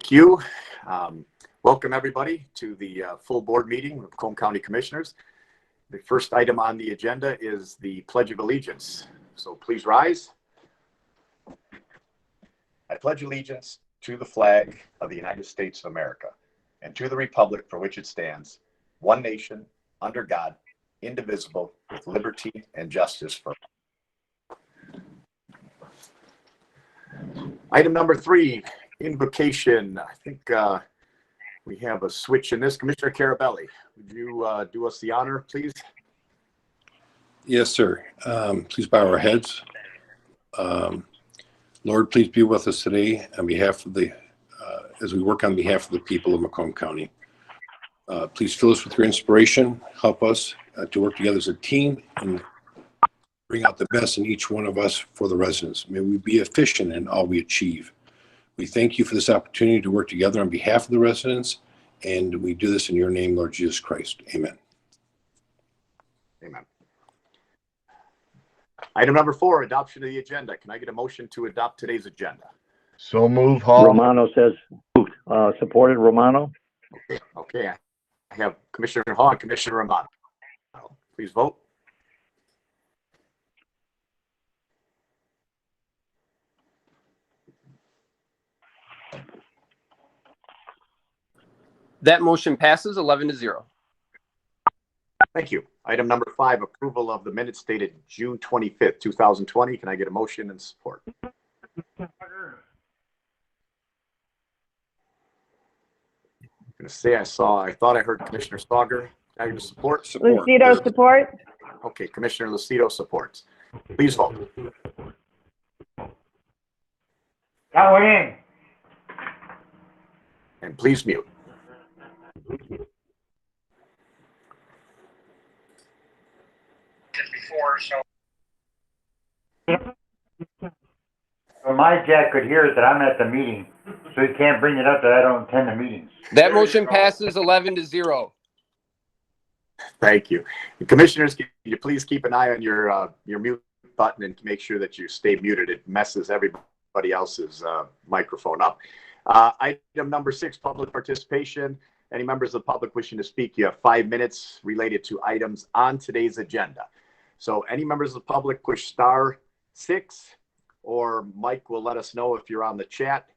Thank you. Welcome everybody to the full board meeting of Macomb County Commissioners. The first item on the agenda is the Pledge of Allegiance. So please rise. I pledge allegiance to the flag of the United States of America and to the republic for which it stands, one nation, under God, indivisible, with liberty and justice for all. Item number 3, invocation. I think we have a switch in this. Commissioner Carabelli, would you do us the honor, please? Yes, sir. Please bow our heads. Lord, please be with us today on behalf of the, as we work on behalf of the people of Macomb County. Please fill us with your inspiration. Help us to work together as a team and bring out the best in each one of us for the residents. May we be efficient in all we achieve. We thank you for this opportunity to work together on behalf of the residents, and we do this in your name, Lord Jesus Christ. Amen. Amen. Item number 4, adoption of the agenda. Can I get a motion to adopt today's agenda? So move, Hall. Romano says moved. Supported, Romano. Okay. I have Commissioner Hall and Commissioner Romano. Please vote. That motion passes 11-0. Thank you. Item number 5, approval of the minutes dated June 25th, 2020. Can I get a motion and support? I'm going to say I thought I heard Commissioner Sauger. Can I get a support? Lucido support. Okay, Commissioner Lucido supports. Please vote. Go in. And please mute. Before, so my Jack could hear it that I'm at the meeting, so he can't bring it up that I don't attend the meetings. That motion passes 11-0. Thank you. And commissioners, can you please keep an eye on your mute button and make sure that you stay muted. It messes everybody else's microphone up. Item number 6, public participation. Any members of the public wishing to speak, you have 5 minutes related to items on today's agenda. So any members of the public push *6, or Mike will let us know if you're on the chat.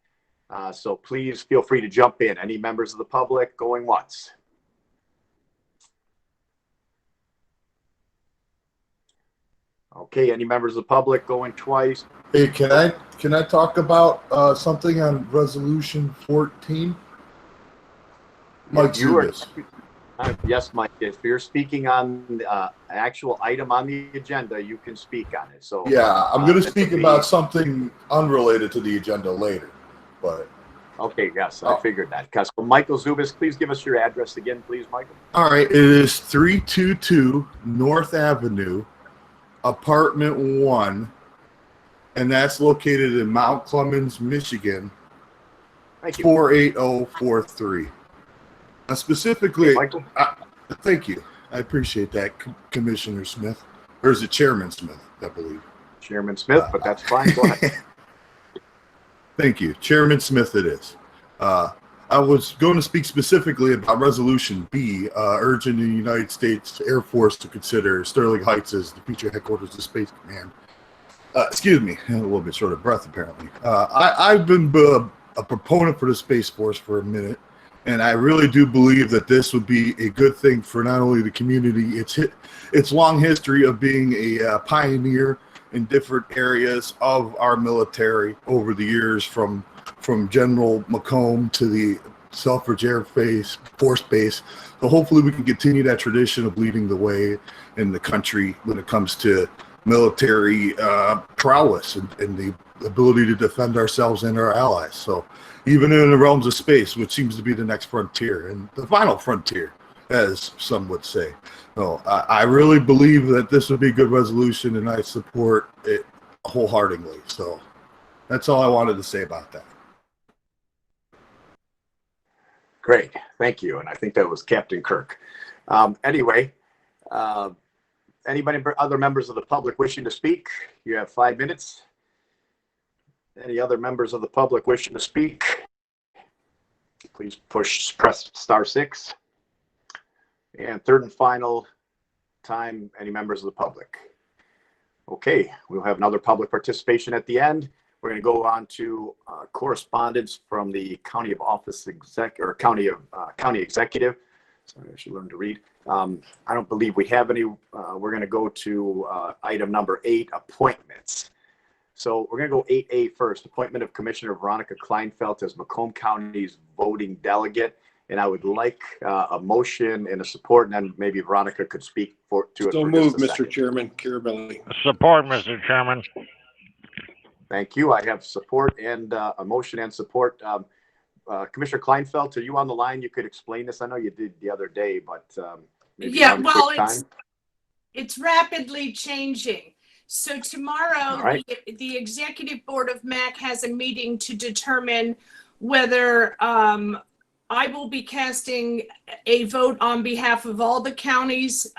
So please feel free to jump in. Any members of the public going once? Okay, any members of the public going twice? Hey, can I talk about something on resolution 14? Mike Zubis. Yes, Mike. If you're speaking on the actual item on the agenda, you can speak on it. So yeah, I'm going to speak about something unrelated to the agenda later, but. Okay, yes, I figured that. So Michael Zubis, please give us your address again, please, Michael. All right, it is 322 North Avenue, Apartment 1, and that's located in Mount Clemens, Michigan, 48043. Specifically, Michael? Thank you. I appreciate that, Commissioner Smith. Or is it Chairman Smith, I believe? Chairman Smith, but that's fine. Go ahead. Thank you. Chairman Smith it is. I was going to speak specifically about Resolution B, urging the United States Air Force to consider Sterling Heights as the future headquarters of Space Command. Excuse me, a little bit short of breath, apparently. I've been a proponent for the Space Force for a minute. And I really do believe that this would be a good thing for not only the community, its long history of being a pioneer in different areas of our military over the years, from General Macomb to the Selfridge Air Force Base. So hopefully we can continue that tradition of leading the way in the country when it comes to military prowess and the ability to defend ourselves and our allies. So even in the realms of space, which seems to be the next frontier and the final frontier, as some would say. So I really believe that this would be a good resolution, and I support it wholeheartedly. So that's all I wanted to say about that. Great, thank you. And I think that was Captain Kirk. Anyway, anybody, other members of the public wishing to speak? You have 5 minutes. Any other members of the public wishing to speak? please press *6. And third and final time, any members of the public? Okay, we'll have another public participation at the end. We're going to go on to correspondence from the county executive. Sorry, I should learn to read. I don't believe we have any. We're going to go to item number 8, appointments. So we're going to go 8A first, appointment of Commissioner Veronica Kleinfeld as Macomb County's voting delegate. And I would like a motion and a support, and then maybe Veronica could speak to it. So for moved, just a Mr. second. Chairman. Carabelli. Support, Mr. Chairman. Thank you. I have support and a motion and support. Commissioner Kleinfeld, are you on the line? You could explain this. I know you did the other day, but maybe Yeah, one well, quick time. it's rapidly changing. So tomorrow, Right. the executive board of MAC has a meeting to determine whether I will be casting a vote on behalf of all the counties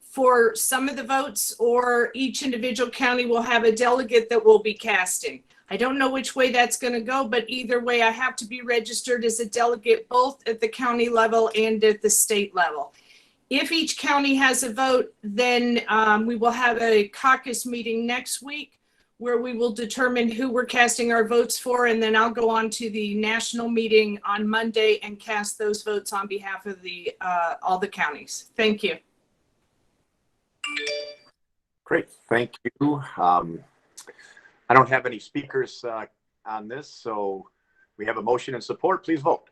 for some of the votes, or each individual county will have a delegate that will be casting. I don't know which way that's going to go, but either way, I have to be registered as a delegate both at the county level and at the state level. If each county has a vote, then we will have a caucus meeting next week where we will determine who we're casting our votes for, and then I'll go on to the national meeting on Monday and cast those votes on behalf of all the counties. Thank you. Great, thank you. I don't have any speakers on this, so we have a motion and support. Please vote.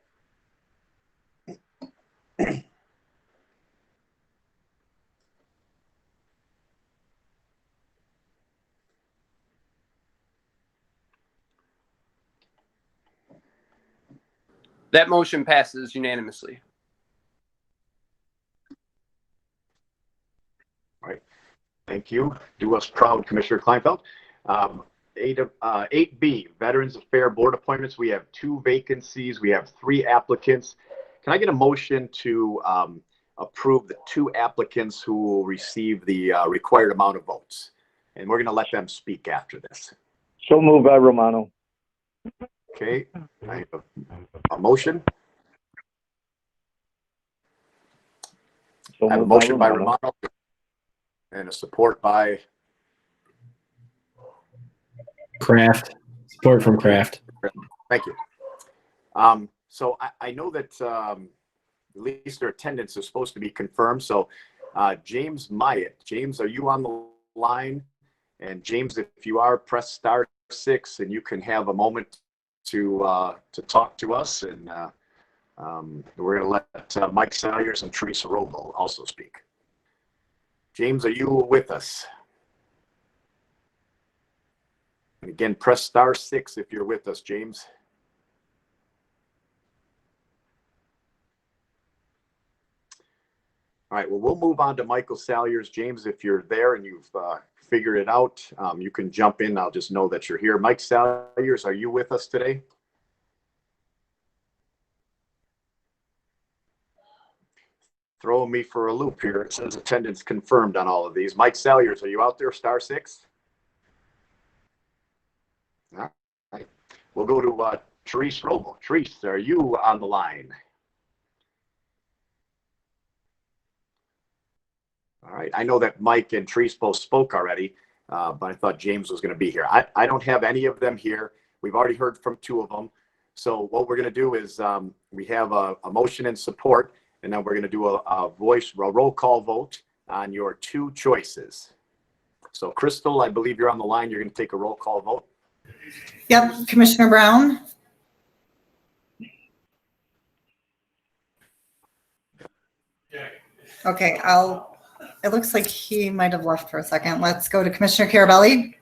That motion passes unanimously. All right, thank you. Do us proud, Commissioner Kleinfeld. 8B, Veterans Affairs Board appointments. We have 2 vacancies. We have 3 applicants. Can I get a motion to approve the 2 applicants who will receive the required amount of votes? And we're going to let them speak after this. So moved by Romano. Okay, I have a motion. So I have a moved motion by Romano and a support by Kraft. Support from Kraft. Thank you. So I know that at least their attendance is supposed to be confirmed. So James Myatt. James, are you on the line? And James, if you are, press *6 and you can have a moment to talk to us. And we're going to let Mike Salyers and Teresa Roble also speak. James, are you with us? And again, press *6 if you're with us, James. All right, well, we'll move on to Michael Salyers. James, if you're there and you've figured it out, you can jump in. I'll just know that you're here. Mike Salyers, are you with us today? Throwing me for a loop here. It says attendance confirmed on all of these. Mike Salyers, are you out there, *6? All right. We'll go to Teresa Roble. Teresa, are you on the line? All right. I know that Mike and Teresa both spoke already, but I thought James was going to be here. I don't have any of them here. We've already heard from 2 of them. So what we're going to do is we have a motion and support, and then we're going to do a roll call vote on your 2 choices. So Crystal, I believe you're on the line. You're going to take a roll call vote. Yep, Commissioner Brown. Okay, it looks like he might have left for a second. Let's go to Commissioner Carabelli.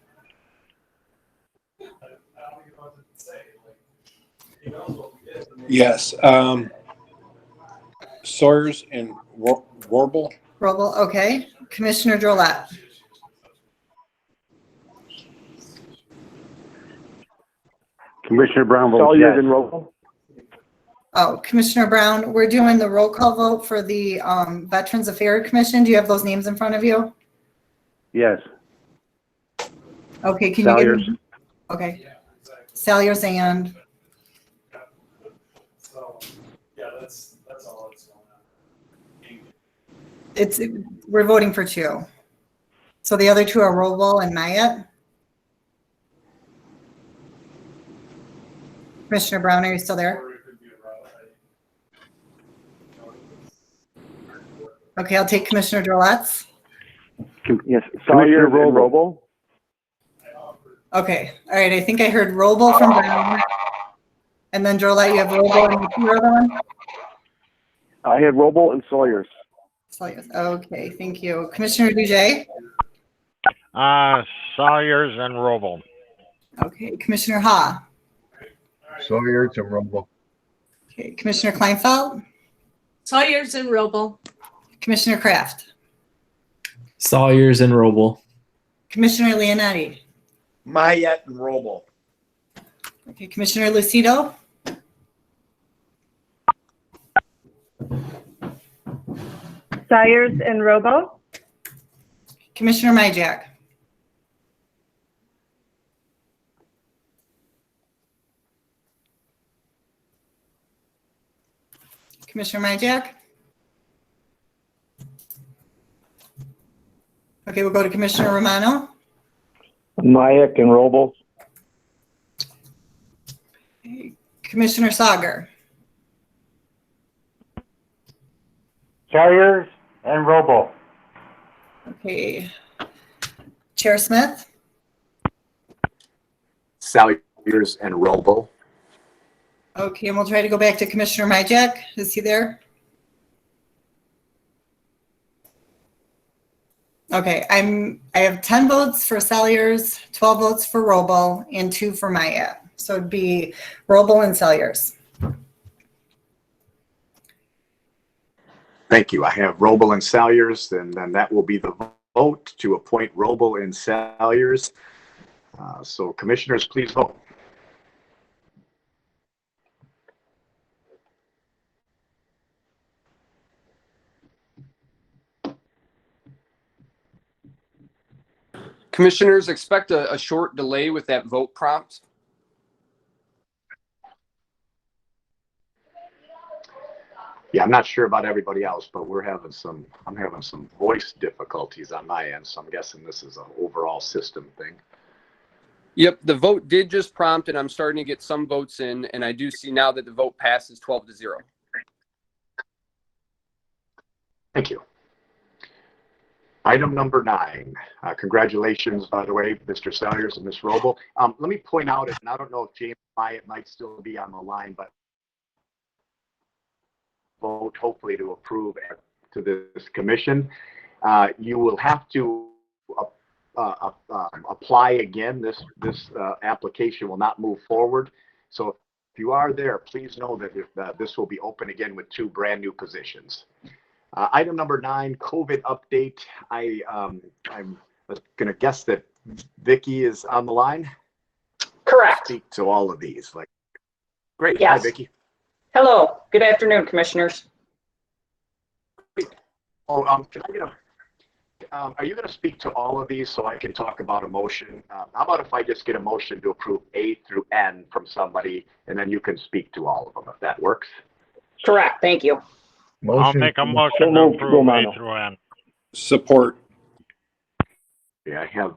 Yes. Sawyers and Warble. Roble, okay. Commissioner Drollet. Commissioner Brown votes Salyers yes. and Roble. Oh, Commissioner Brown, we're doing the roll call vote for the Veterans Affairs Commission. Do you have those names in front of you? Yes. Okay, can you Salyers. give me? Okay. Salyers and Yeah, that's all that's going on. We're voting for two. So the other two are Roble and Myatt. Commissioner Brown, are you still there? Or it could be a route. Okay, I'll take Commissioner Drolet's. Yes, Sawyers and Roble. Okay, all right, I think I heard Roble from Brown. And then Drolet, you have Roble and the other one? I had Roble and Sawyers. Sawyers. Okay, thank you. Commissioner Bouget? Sawyers and Roble. Okay, Commissioner Ha? Sawyers and Roble. Okay, Commissioner Kleinfeld? Sawyers and Roble. Commissioner Kraft? Sawyers and Roble. Commissioner Leonetti? Myatt and Roble. Okay, Commissioner Lucido? Sawyers and Robo. Commissioner Myjack? Commissioner Myjack? Okay, we'll go to Commissioner Romano. Mayak and Roble. Commissioner Sauger. Sawyers and Roble. Okay. Chair Smith. Salyers and Roble. Okay, and we'll try to go back to Commissioner Myjack. Is he there? Okay, I have 10 votes for Salyers, 12 votes for Roble, and 2 for Myatt. So it'd be Roble and Salyers. Thank you. I have Roble and Salyers, and then that will be the vote to appoint Roble and Salyers. So commissioners, please vote. Commissioners, expect a short delay with that vote prompt. Yeah, I'm not sure about everybody else, but I'm having some voice difficulties on my end, so I'm guessing this is an overall system thing. Yep, the vote did just prompt, and I'm starting to get some votes in, and I do see now that the vote passes 12-0. Thank you. Item number 9. Congratulations, by the way, Mr. Salyers and Ms. Roble. Let me point out, and I don't know if James Myatt might still be on the line, but vote hopefully to approve to this commission. You will have to apply again. This application will not move forward. So if you are there, please know that this will be open again with 2 brand new positions. Item number 9, COVID update. I'm going to guess that Vicki is on the line. Correct. Speak to all of these. Great. Yes. Hi, Vicki. Hello. Good afternoon, commissioners. Oh, can I get are you going to speak to all of these so I can talk about a motion? How about if I just get a motion to approve A through N from somebody, and then you can speak to all of them, if that works? Correct. Thank you. I'll make a motion to approve A through N. Support. Yeah, I have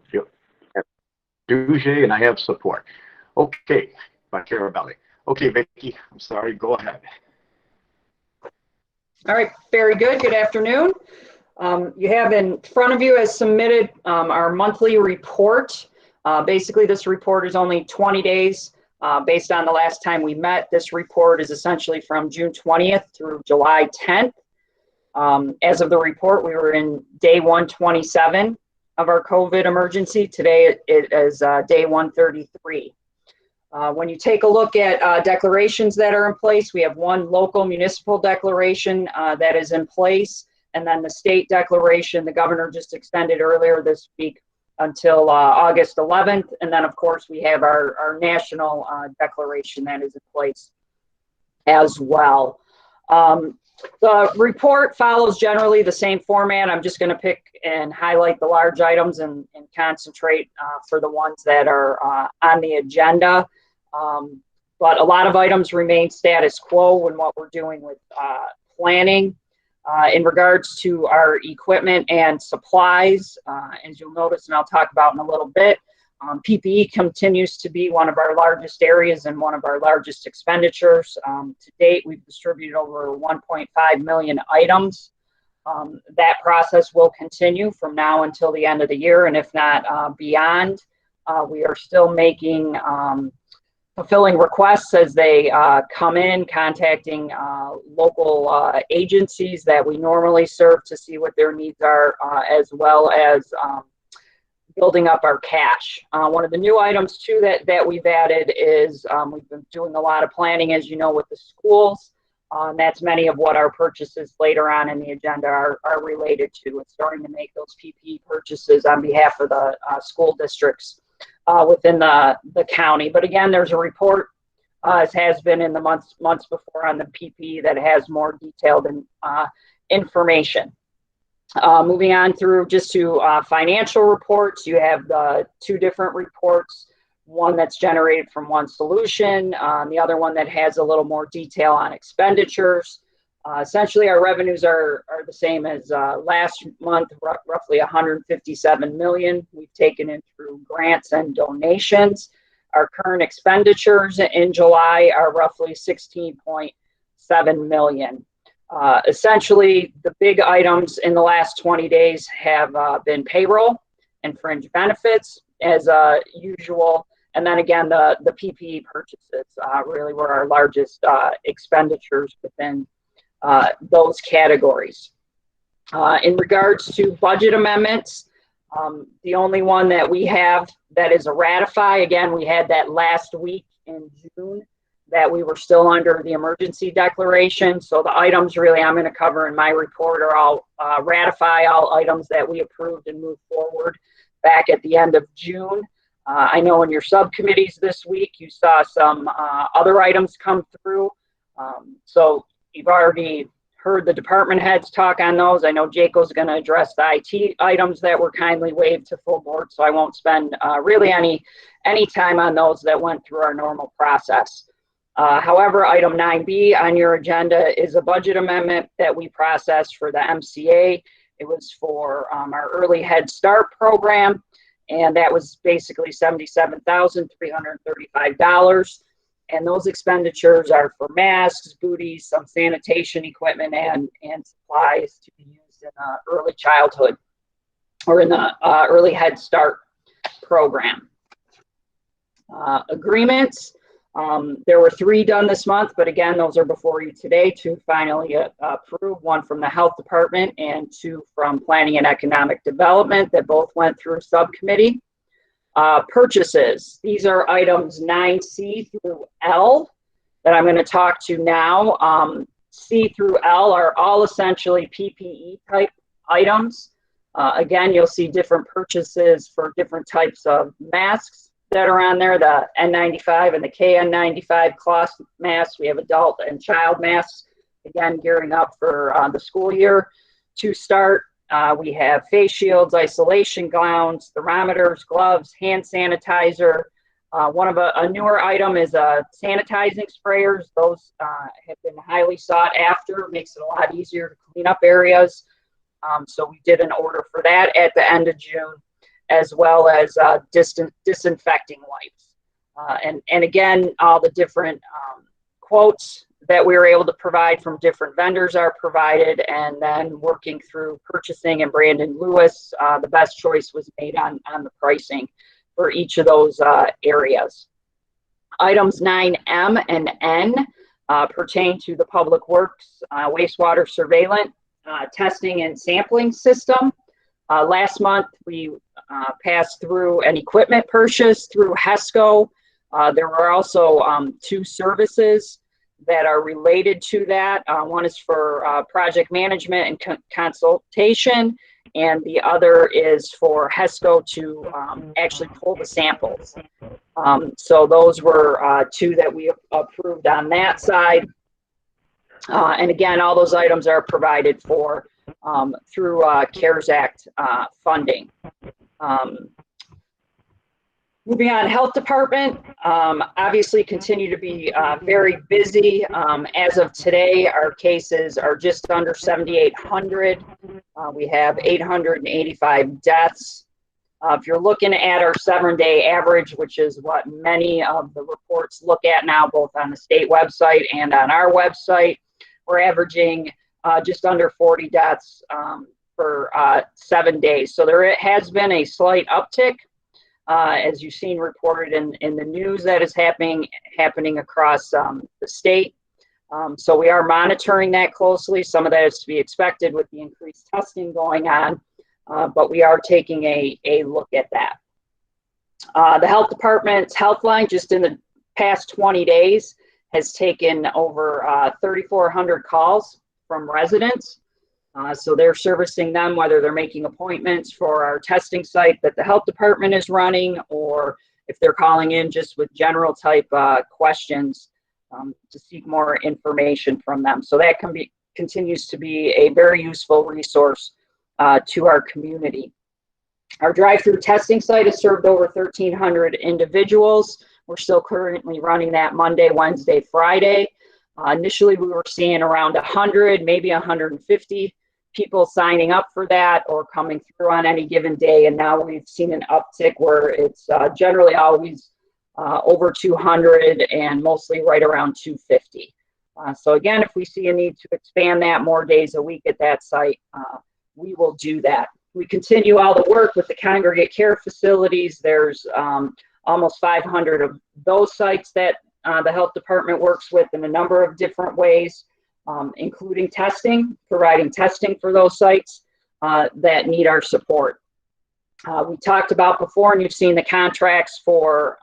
Duge and I have support. Okay, by Carabelli. Okay, Vicki, I'm sorry, go ahead. All right. Very good. Good afternoon. You have in front of you as submitted our monthly report. Basically, this report is only 20 days based on the last time we met. This report is essentially from June 20th through July 10th. As of the report, we were in day 127 of our COVID emergency. Today, it is day 133. When you take a look at declarations that are in place, we have 1 local municipal declaration that is in place. And then the state declaration, the governor just extended earlier this week until August 11th. And then, of course, we have our national declaration that is in place as well. The report follows generally the same format. I'm just going to pick and highlight the large items and concentrate for the ones that are on the agenda. But a lot of items remain status quo in what we're doing with planning. In regards to our equipment and supplies, as you'll notice, and I'll talk about in a little bit, PPE continues to be one of our largest areas and one of our largest expenditures. To date, we've distributed over 1.5 million items. That process will continue from now until the end of the year, and if not beyond. We are still making fulfilling requests as they come in, contacting local agencies that we normally serve to see what their needs are, as well as building up our cash. One of the new items too that we've added is we've been doing a lot of planning, as you know, with the schools. And that's many of what our purchases later on in the agenda are related to. It's starting to make those PPE purchases on behalf of the school districts within the county. But again, there's a report, as has been in the months before, on the PPE that has more detailed information. Moving on through just to financial reports, you have the two different reports, one that's generated from one solution, the other one that has a little more detail on expenditures. Essentially, our revenues are the same as last month, roughly 157 million. We've taken in through grants and donations. Our current expenditures in July are roughly 16.7 million. Essentially, the big items in the last 20 days have been payroll and fringe benefits, as usual. And then again, the PPE purchases really were our largest expenditures within those categories. In regards to budget amendments, the only one that we have that is a ratify, again, we had that last week in June that we were still under the emergency declaration. So the items really I'm going to cover in my report are all ratify all items that we approved and moved forward back at the end of June. I know in your subcommittees this week you saw some other items come through. So you've already heard the department heads talk on those. I know Jaco's going to address the IT items that were kindly waived to full board, so I won't spend really any time on those that went through our normal process. However, item 9B on your agenda is a budget amendment that we processed for the MCA. It was for our early Head Start program, and that was basically $77,335. And those expenditures are for masks, booties, some sanitation equipment, and supplies to be used in early childhood or in the early Head Start program. Agreements. There were 3 done this month, but again, those are before you today to finally approve, one from the Health Department and 2 from Planning and Economic Development that both went through subcommittee. Purchases. These are items 9C through L that I'm going to talk to now. C through L are all essentially PPE type items. Again, you'll see different purchases for different types of masks that are on there, the N95 and the KN95 cloth masks. We have adult and child masks, again, gearing up for the school year to start. We have face shields, isolation gowns, thermometers, gloves, hand sanitizer. One of a newer item is sanitizing sprayers. Those have been highly sought after. Makes it a lot easier to clean up areas. So we did an order for that at the end of June, as well as disinfecting wipes. And again, all the different quotes that we were able to provide from different vendors are provided, and then working through purchasing and Brandon Lewis, the best choice was made on the pricing for each of those areas. Items 9M and N pertain to the Public Works wastewater surveillance testing and sampling system. Last month, we passed through an equipment purchase through HESCO. There were also 2 services that are related to that. One is for project management and consultation, and the other is for HESCO to actually pull the samples. So those were 2 that we approved on that side. And again, all those items are provided for through CARES Act funding. Moving on, health department, obviously continue to be very busy. As of today, our cases are just under 7,800. We have 885 deaths. If you're looking at our 7-day average, which is what many of the reports look at now, both on the state website and on our website, we're averaging just under 40 deaths for 7 days. So there has been a slight uptick. As you've seen reported in the news that is happening across the state. So we are monitoring that closely. Some of that is to be expected with the increased testing going on, but we are taking a look at that. The health department's health line just in the past 20 days has taken over 3,400 calls from residents. So they're servicing them, whether they're making appointments for our testing site that the health department is running, or if they're calling in just with general type questions to seek more information from them. So that continues to be a very useful resource to our community. Our drive-through testing site has served over 1,300 individuals. We're still currently running that Monday, Wednesday, Friday. Initially, we were seeing around 100, maybe 150 people signing up for that or coming through on any given day. And now we've seen an uptick where it's generally always over 200 and mostly right around 250. So again, if we see a need to expand that more days a week at that site, we will do that. We continue all the work with the congregate care facilities. There's almost 500 of those sites that the health department works with in a number of different ways. Including testing, providing testing for those sites that need our support. We talked about before, and you've seen the contracts for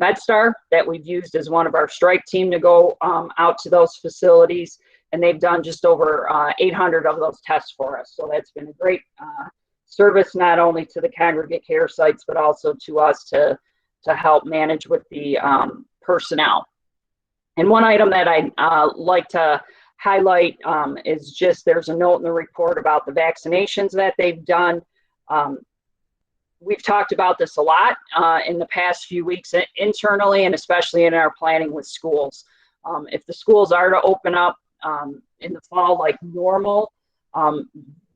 MedStar that we've used as one of our strike team to go out to those facilities, and they've done just over 800 of those tests for us. So that's been a great service, not only to the congregate care sites, but also to us to help manage with the personnel. And one item that I'd like to highlight is just there's a note in the report about the vaccinations that they've done. We've talked about this a lot in the past few weeks internally, and especially in our planning with schools. If the schools are to open up in the fall like normal,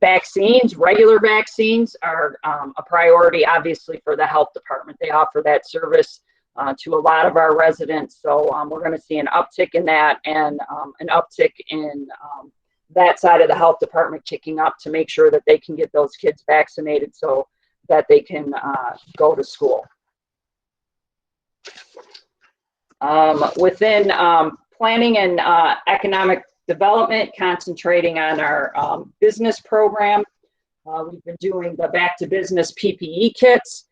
vaccines, regular vaccines are a priority, obviously, for the health department. They offer that service to a lot of our residents. So we're going to see an uptick in that, and an uptick in that side of the health department kicking up to make sure that they can get those kids vaccinated so that they can go to school. Within planning and economic development, concentrating on our business program, we've been doing the Back to Business PPE kits.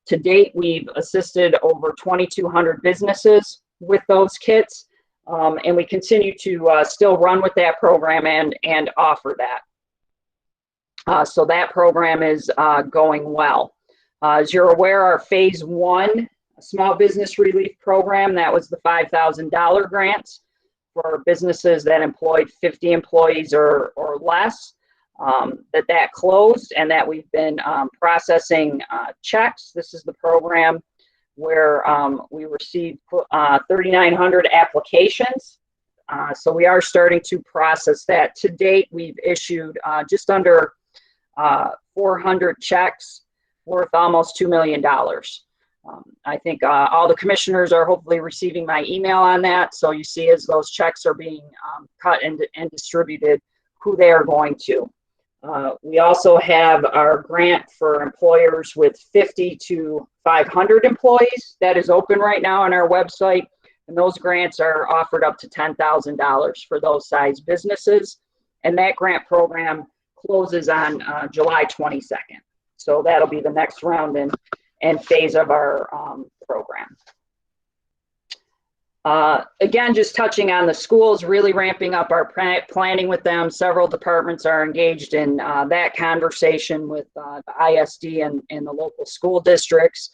To date, we've assisted over 2,200 businesses with those kits, and we continue to still run with that program and offer that. So that program is going well. As you're aware, our phase 1 small business relief program, that was the $5,000 grants for businesses that employed 50 employees or less. That closed, and that we've been processing checks. This is the program where we received 3,900 applications. So we are starting to process that. To date, we've issued just under 400 checks worth almost $2 million. I think all the commissioners are hopefully receiving my email on that. So you see as those checks are being cut and distributed, who they are going to. We also have our grant for employers with 50 to 500 employees that is open right now on our website. And those grants are offered up to $10,000 for those size businesses. And that grant program closes on July 22nd. So that'll be the next round and phase of our program. Again, just touching on the schools, really ramping up our planning with them. Several departments are engaged in that conversation with the ISD and the local school districts.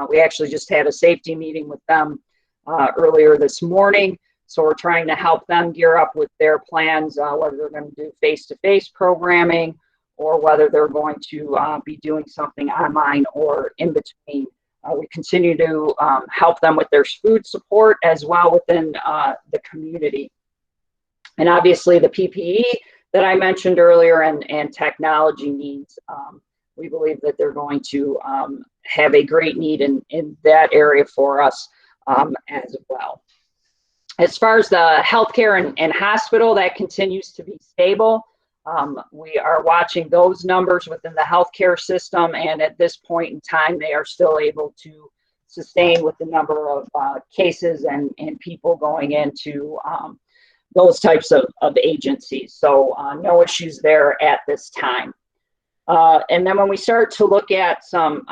We actually just had a safety meeting with them earlier this morning. So we're trying to help them gear up with their plans, whether they're going to do face-to-face programming or whether they're going to be doing something online or in between We continue to help them with their food support as well within the community. And obviously the PPE that I mentioned earlier and technology needs, we believe that they're going to have a great need in that area for us as well. As far as the healthcare and hospital, that continues to be stable. We are watching those numbers within the healthcare system, and at this point in time, they are still able to sustain with the number of cases and people going into those types of agencies. So no issues there at this time. And then when we start to look at some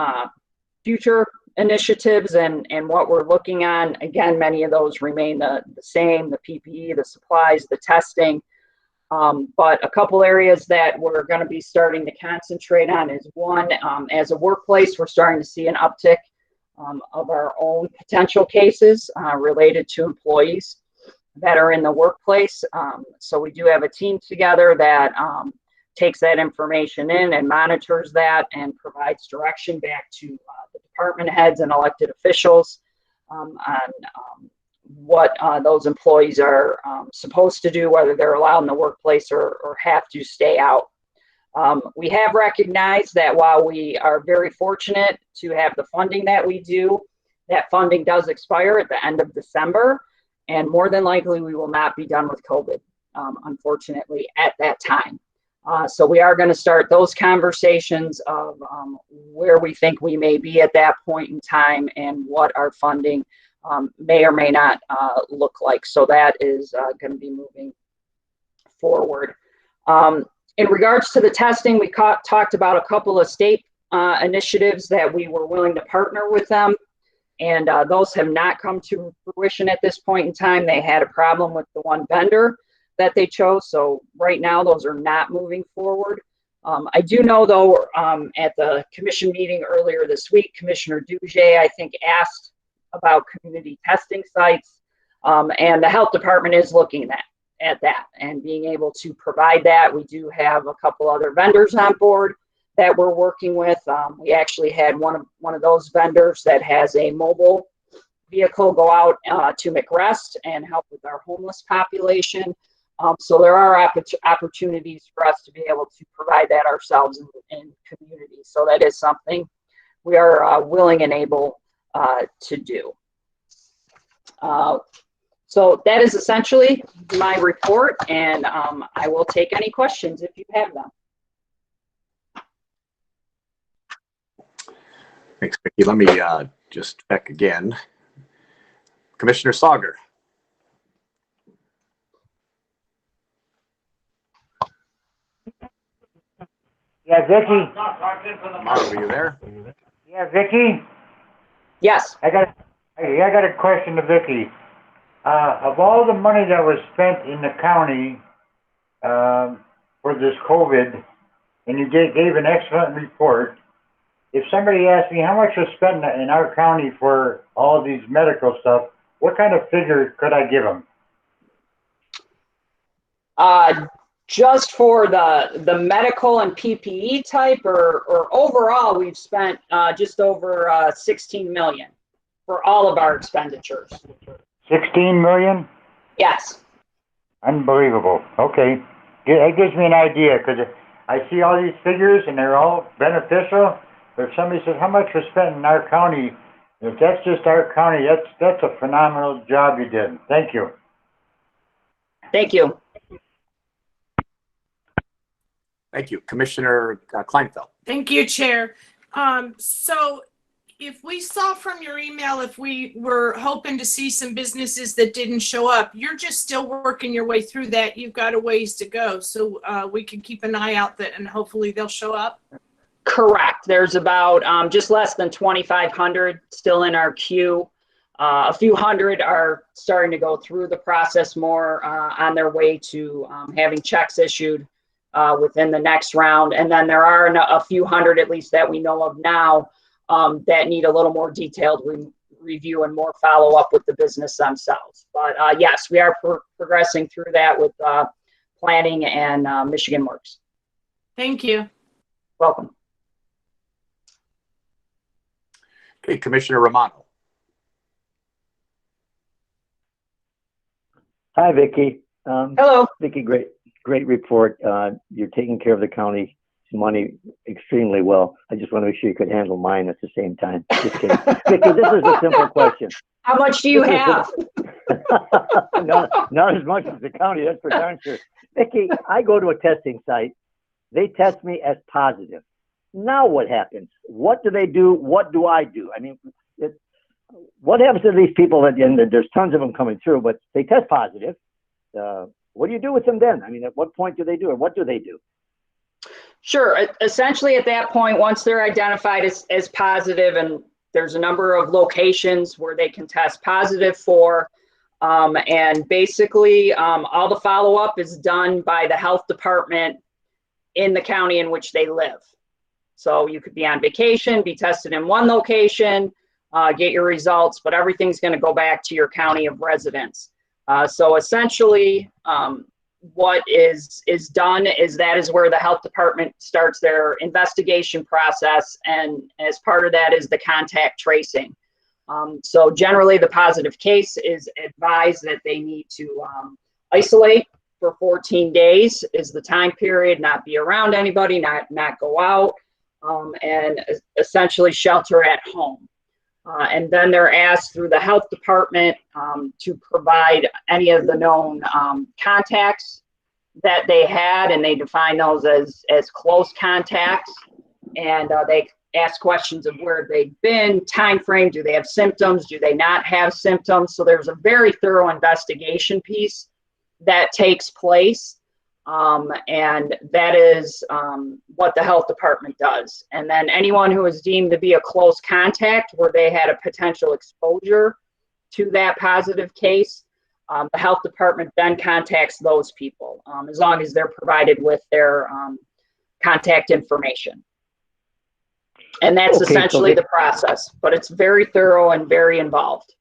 future initiatives and what we're looking on, again, many of those remain the same, the PPE, the supplies, the testing. But a couple areas that we're going to be starting to concentrate on is one, as a workplace, we're starting to see an uptick of our own potential cases related to employees that are in the workplace. So we do have a team together that takes that information in and monitors that and provides direction back to the department heads and elected officials on what those employees are supposed to do, whether they're allowed in the workplace or have to stay out. We have recognized that while we are very fortunate to have the funding that we do, that funding does expire at the end of December, and more than likely we will not be done with COVID, unfortunately, at that time. So we are going to start those conversations of where we think we may be at that point in time and what our funding may or may not look like. So that is going to be moving forward. In regards to the testing, we talked about a couple of state initiatives that we were willing to partner with them, and those have not come to fruition at this point in time. They had a problem with the one vendor that they chose, so right now those are not moving forward. I do know, though, at the commission meeting earlier this week, Commissioner Duge, I think, asked about community testing sites, and the health department is looking at that and being able to provide that. We do have a couple other vendors on board that we're working with. We actually had one of those vendors that has a mobile vehicle go out to McRest and help with our homeless population. So there are opportunities for us to be able to provide that ourselves in communities. So that is something we are willing and able to do. So that is essentially my report, and I will take any questions if you have them. Thanks, Vicki. Let me just check again. Commissioner Sauger. Yeah, Vicki. Mark, are you there? Yeah, Vicki. Yes. I got a question to Vicki. Of all the money that was spent in the county for this COVID, and you gave an excellent report, if somebody asked me how much was spent in our county for all of these medical stuff, what kind of figure could I give them? Just for the medical and PPE type, or overall, we've spent just over 16 million for all of our expenditures. 16 million? Yes. Unbelievable. Okay. That gives me an idea, because I see all these figures and they're all beneficial. But if somebody says how much was spent in our county, if that's just our county, that's a phenomenal job you did. Thank you. Thank you. Thank you. Commissioner Kleinfeld. Thank you, Chair. So if we saw from your email, if we were hoping to see some businesses that didn't show up, you're just still working your way through that. You've got a ways to go. So we can keep an eye out that, and hopefully they'll show up. Correct. There's about just less than 2,500 still in our queue. A few hundred are starting to go through the process more on their way to having checks issued within the next round. And then there are a few hundred, at least that we know of now, that need a little more detailed review and more follow-up with the business themselves. But yes, we are progressing through that with planning and Michigan Works. Thank you. Welcome. Okay, Commissioner Romano. Hi, Vicki. Hello. Vicki, great report. You're taking care of the county money extremely well. I just want to make sure you could handle mine at the same time. Just kidding. Vicki, this is a simple question. How much do you have? Not as much as the county, that's for darn sure. Vicki, I go to a testing site. They test me as positive. Now what happens? What do they do? What do I do? I mean, what happens to these people at the end? There's tons of them coming through, but they test positive. What do you do with them then? I mean, at what point do they do it? What do they do? Sure. Essentially, at that point, once they're identified as positive, and there's a number of locations where they can test positive for, and basically all the follow-up is done by the health department in the county in which they live. So you could be on vacation, be tested in one location, get your results, but everything's going to go back to your county of residence. So essentially, what is done is that is where the health department starts their investigation process, and as part of that is the contact tracing. So generally the positive case is advised that they need to isolate for 14 days is the time period, not be around anybody, not go out, and essentially shelter at home. And then they're asked through the health department to provide any of the known contacts that they had, and they define those as close contacts. And they ask questions of where they've been, time frame, do they have symptoms, do they not have symptoms? So there's a very thorough investigation piece that takes place. And that is what the health department does. And then anyone who is deemed to be a close contact where they had a potential exposure to that positive case, the health department then contacts those people as long as they're provided with their contact information. And that's essentially the process, but it's very thorough and very involved.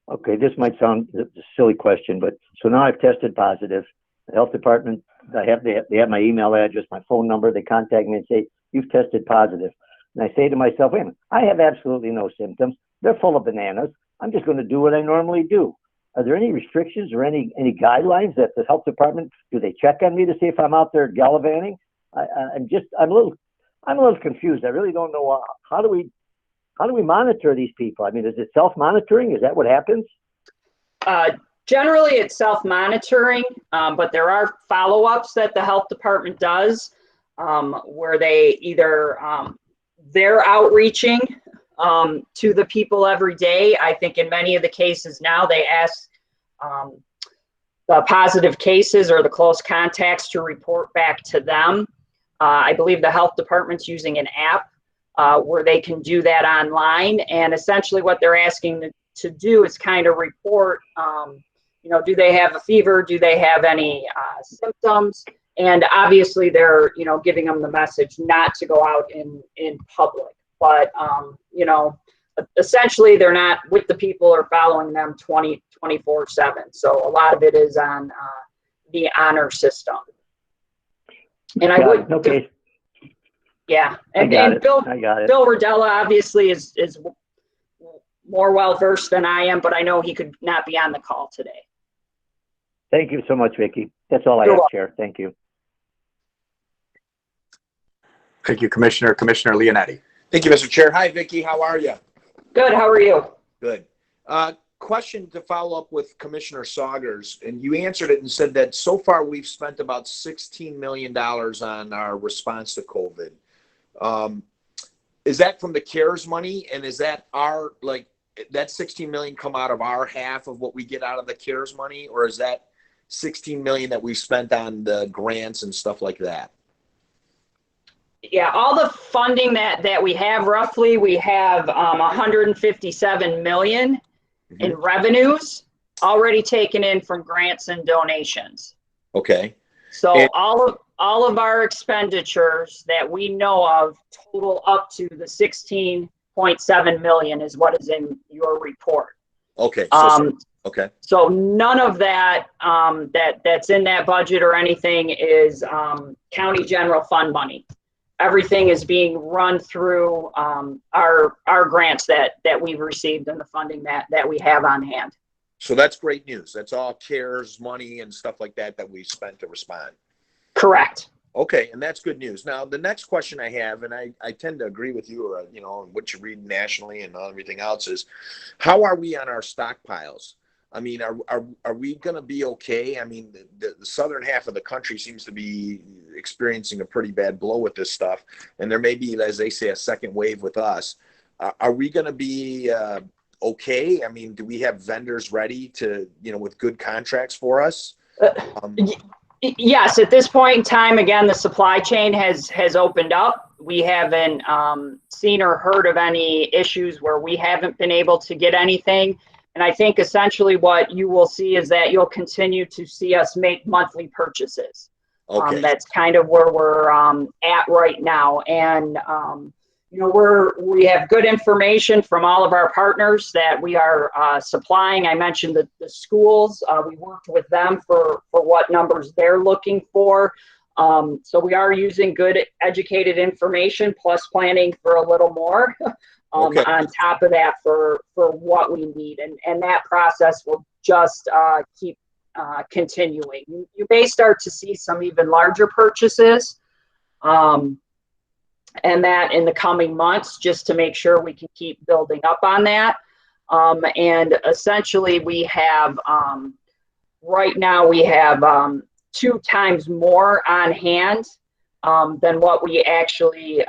Okay, this might sound a silly question, but so now I've tested positive. The health department, they have my email address, my phone number. They contact me and say, you've tested positive. And I say to myself, wait a minute, I have absolutely no symptoms. They're full of bananas. I'm just going to do what I normally do. Are there any restrictions or any guidelines that the health department, do they check on me to see if I'm out there gallivanting? I'm a little confused. I really don't know how do we monitor these people? I mean, is it self-monitoring? Is that what happens? Generally, it's self-monitoring, but there are follow-ups that the health department does where they either they're outreaching to the people every day. I think in many of the cases now they ask the positive cases or the close contacts to report back to them. I believe the health department's using an app where they can do that online. And essentially what they're asking to do is kind of report, do they have a fever? Do they have any symptoms? And obviously they're, giving them the message not to go out in public. But, essentially they're not with the people or following them 24/7. So a lot of it is on the honor system. And I would, okay. Yeah. And Bill Rodella obviously is more well-versed than I am, but I know he could not be on the call today. Thank you so much, Vicki. That's all I have, Chair. Thank you. Thank you, Commissioner. Commissioner Leonetti. Thank you, Mr. Chair. Hi, Vicki. How are you? Good. How are you? Good. Question to follow up with Commissioner Saugers, and you answered it and said that so far we've spent about $16 million on our response to COVID. Is that from the CARES money, and is that that 16 million come out of our half of what we get out of the CARES money, or is that 16 million that we've spent on the grants and stuff like that? Yeah, all the funding that we have, roughly, we have 157 million in revenues already taken in from grants and donations. Okay. So all of our expenditures that we know of total up to the 16.7 million is what is in your report. Okay. Okay. So none of that that's in that budget or anything is county general fund money. everything is being run through our grants that we've received and the funding that we have on hand. So that's great news. That's all CARES money and stuff like that we spent to respond. Correct. Okay, and that's good news. Now, the next question I have, and I tend to agree with you, you know, what you read nationally and everything else is, how are we on our stockpiles? I mean, are we going to be okay? I mean, the southern half of the country seems to be experiencing a pretty bad blow with this stuff, and there may be, as they say, a second wave with us. Are we going to be okay? I mean, do we have vendors ready to, you know, with good contracts for us? Yes, at this point in time, again, the supply chain has opened up. We haven't seen or heard of any issues where we haven't been able to get anything. And I think essentially what you will see is that you'll continue to see us make monthly purchases. Okay. That's kind of where we're at right now. And you know, we have good information from all of our partners that we are supplying. I mentioned the schools. We worked with them for what numbers they're looking for. So we are using good educated information plus planning for a little more Okay. on top of that for what we need. And that process will just keep continuing. You may start to see some even larger purchases. And that in the coming months, just to make sure we can keep building up on that. And essentially we have, right now we have 2 times more on hand than what we actually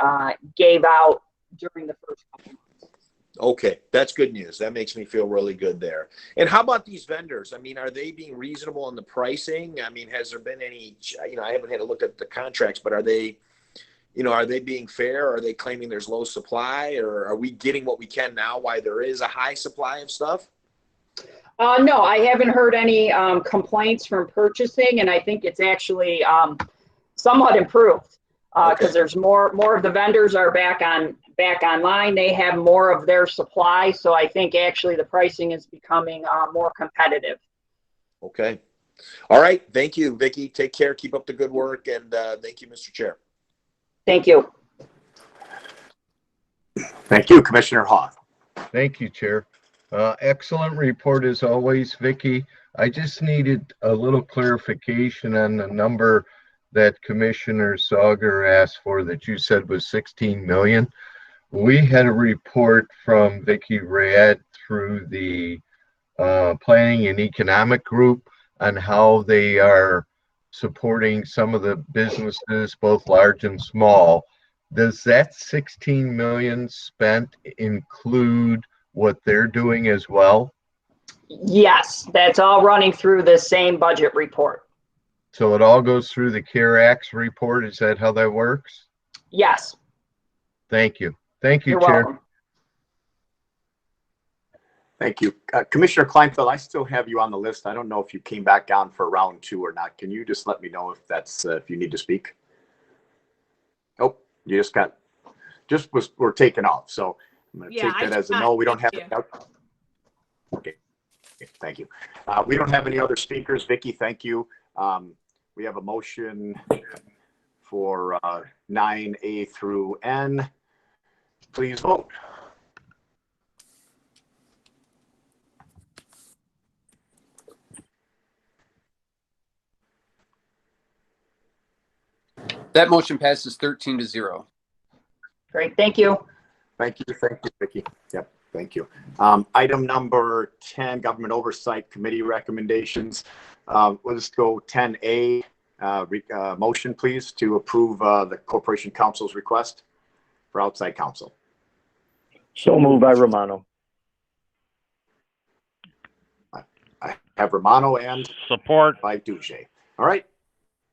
gave out during the first couple months. Okay, that's good news. That makes me feel really good there. And how about these vendors? I mean, are they being reasonable in the pricing? I mean, has there been any, you know, I haven't had a look at the contracts, but are they, you know, are they being fair? Are they claiming there's low supply, or are we getting what we can now while there is a high supply of stuff? No, I haven't heard any complaints from purchasing, and I think it's actually somewhat improved because there's more of the vendors are back online. They have more of their supply, so I think actually the pricing is becoming more competitive. Okay. All right. Thank you, Vicki. Take care. Keep up the good work, and thank you, Mr. Chair. Thank you. Thank you, Commissioner Hawk. Thank you, Chair. Excellent report as always, Vicki. I just needed a little clarification on the number that Commissioner Sauger asked for that you said was 16 million. We had a report from Vicki Rad through the Planning and Economic Group on how they are supporting some of the businesses, both large and small. Does that 16 million spent include what they're doing as well? Yes, that's all running through the same budget report. So it all goes through the CARE Acts report. Is that how that works? Yes. Thank you. Thank you, You're Chair. welcome. Thank you. Commissioner Kleinfeld, I still have you on the list. I don't know if you came back on for round 2 or not. Can you just let me know if that's if you need to speak? Oh, you we're taken off. So I'm going to take that as a no. We don't have it. Okay. Thank you. We don't have any other speakers. Vicki, thank you. We have a motion for 9A through N. Please vote. That motion passes 13-0. Great, thank you. Thank you, Vicki. Yep, thank you. Item number 10, Government Oversight Committee recommendations. Let's go 10A. Motion, please, to approve the Corporation Council's request for outside counsel. So moved by Romano. I have Romano and support by Duche. All right,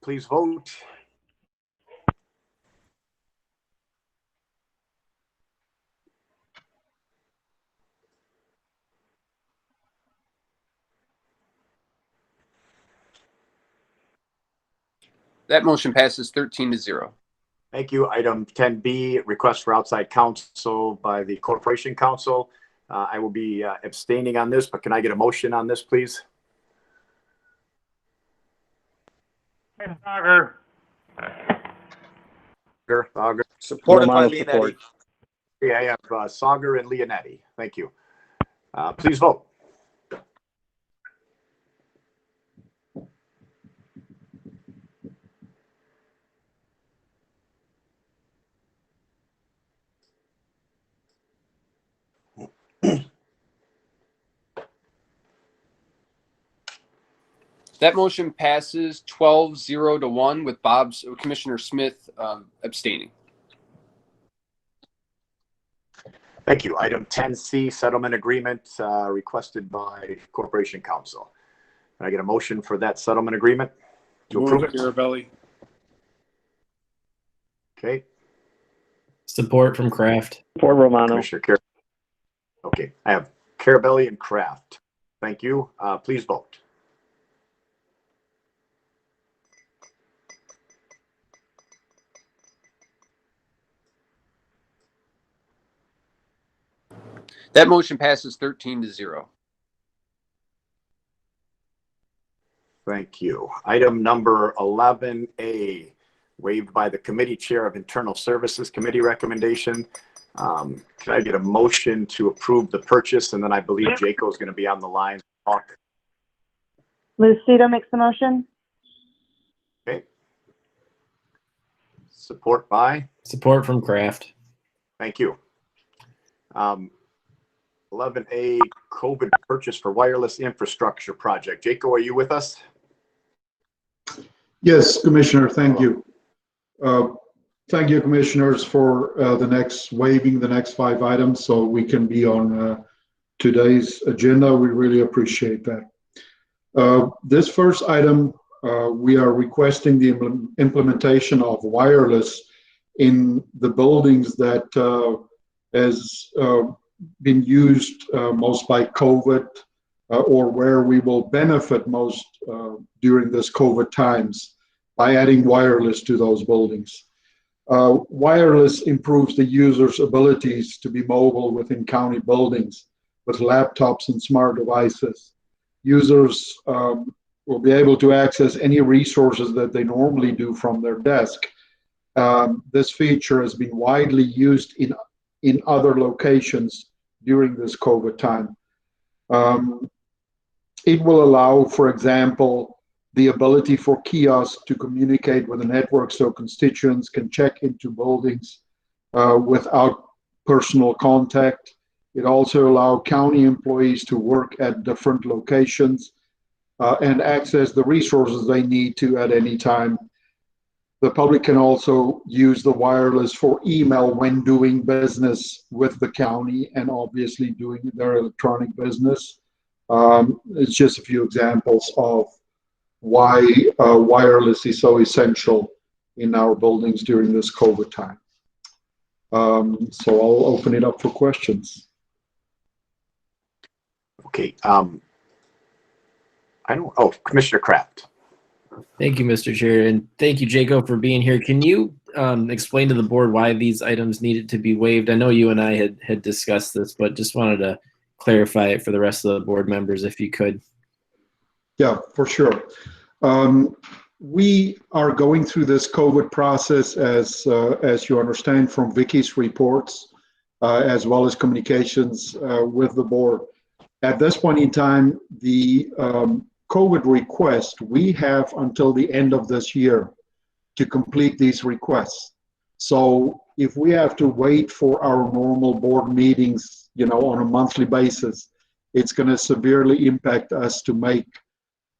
please vote. That motion passes 13-0. Thank you. Item 10B, request for outside counsel by the Corporation Council. I will be abstaining on this, but can I get a motion on this, please? Auger. Auger. Supported by Romano support. Leonetti. Okay, I have Sauger and Leonetti. Thank you. Please vote. That motion passes 12-0 to 1 with Commissioner Smith abstaining. Thank you. Item 10C, settlement agreement requested by Corporation Counsel. Can I get a motion for that settlement agreement to approve it? Carabelli. Okay. Support from Kraft. For Romano. Commissioner Car. Okay, I have Carabelli and Kraft. Thank you. Please vote. That motion passes 13-0. Thank you. Item number 11A, waived by the committee chair of Internal Services Committee recommendation. Can I get a motion to approve the purchase? And then I believe Jaco is going to be on the line to talk. Lucido makes the motion. Okay. Support by? Support from Kraft. Thank you. 11A, COVID purchase for wireless infrastructure project. Jaco, are you with us? Yes, Commissioner, thank you. Thank you, Commissioners, for waiving the next 5 items so we can be on today's agenda. We really appreciate that. This first item, we are requesting the implementation of wireless in the buildings that has been used most by COVID or where we will benefit most during this COVID times by adding wireless to those buildings. Wireless improves the user's abilities to be mobile within county buildings with laptops and smart devices. Users will be able to access any resources that they normally do from their desk. This feature has been widely used in other locations during this COVID time. It will allow, for example, the ability for kiosks to communicate with the network so constituents can check into buildings without personal contact. It also allows county employees to work at different locations and access the resources they need to at any time. The public can also use the wireless for email when doing business with the county and obviously doing their electronic business. It's just a few examples of why wireless is so essential in our buildings during this COVID time. So I'll open it up for questions. Okay. Commissioner Kraft. Thank you, Mr. Chair, and thank you, Jaco, for being here. Can you explain to the board why these items needed to be waived? I know you and I had discussed this, but just wanted to clarify it for the rest of the board members, if you could. Yeah, for sure. We are going through this COVID process as you understand from Vicky's reports, as well as communications with the board. At this point in time, the COVID request, we have until the end of this year to complete these requests. So if we have to wait for our normal board meetings, on a monthly basis, it's going to severely impact us to make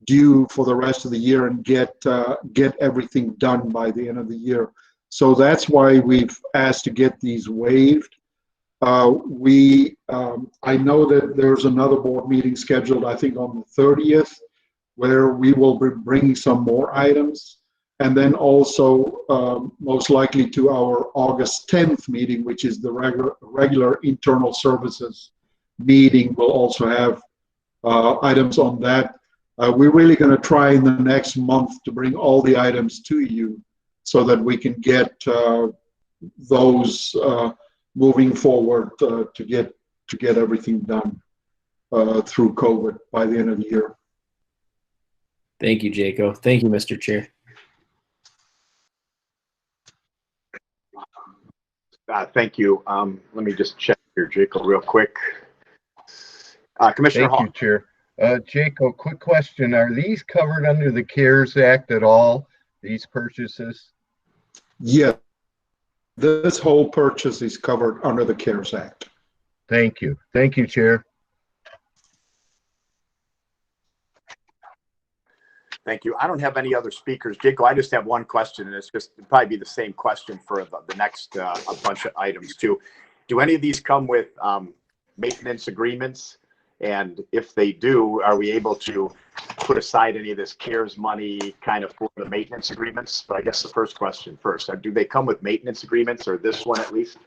due for the rest of the year and get everything done by the end of the year. So that's why we've asked to get these waived. I know that there's another board meeting scheduled, I think on the 30th, where we will be bringing some more items. And then also most likely to our August 10th meeting, which is the regular internal services meeting, we'll also have items on that. We're really going to try in the next month to bring all the items to you so that we can get those moving forward to get everything done through COVID by the end of the year. Thank you, Jaco. Thank you, Mr. Chair. Thank you. Let me just check here, Jacob, real quick. Commissioner Thank you, Hall. Chair. Jacob, quick question. Are these covered under the CARES Act at all, these purchases? Yeah, this whole purchase is covered under the CARES Act. Thank you. Thank you, Chair. Thank you. I don't have any other speakers. Jacob, I just have one question, and it's just it'd probably be the same question for the next a bunch of items too. Do any of these come with maintenance agreements? And if they do, are we able to put aside any of this CARES money kind of for the maintenance agreements? But I guess the first question first, do they come with maintenance agreements, or this one at least?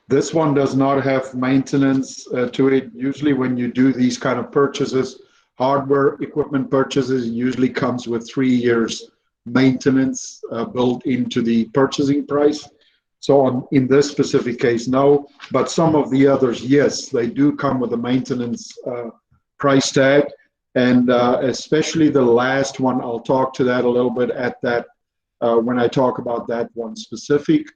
This one does not have maintenance to it. Usually when you do these kind of purchases, hardware equipment purchases usually comes with 3 years maintenance built into the purchasing price. So in this specific case, no, but some of the others, yes, they do come with a maintenance price tag. And especially the last one, I'll talk to that a little bit at that when I talk about that one specific.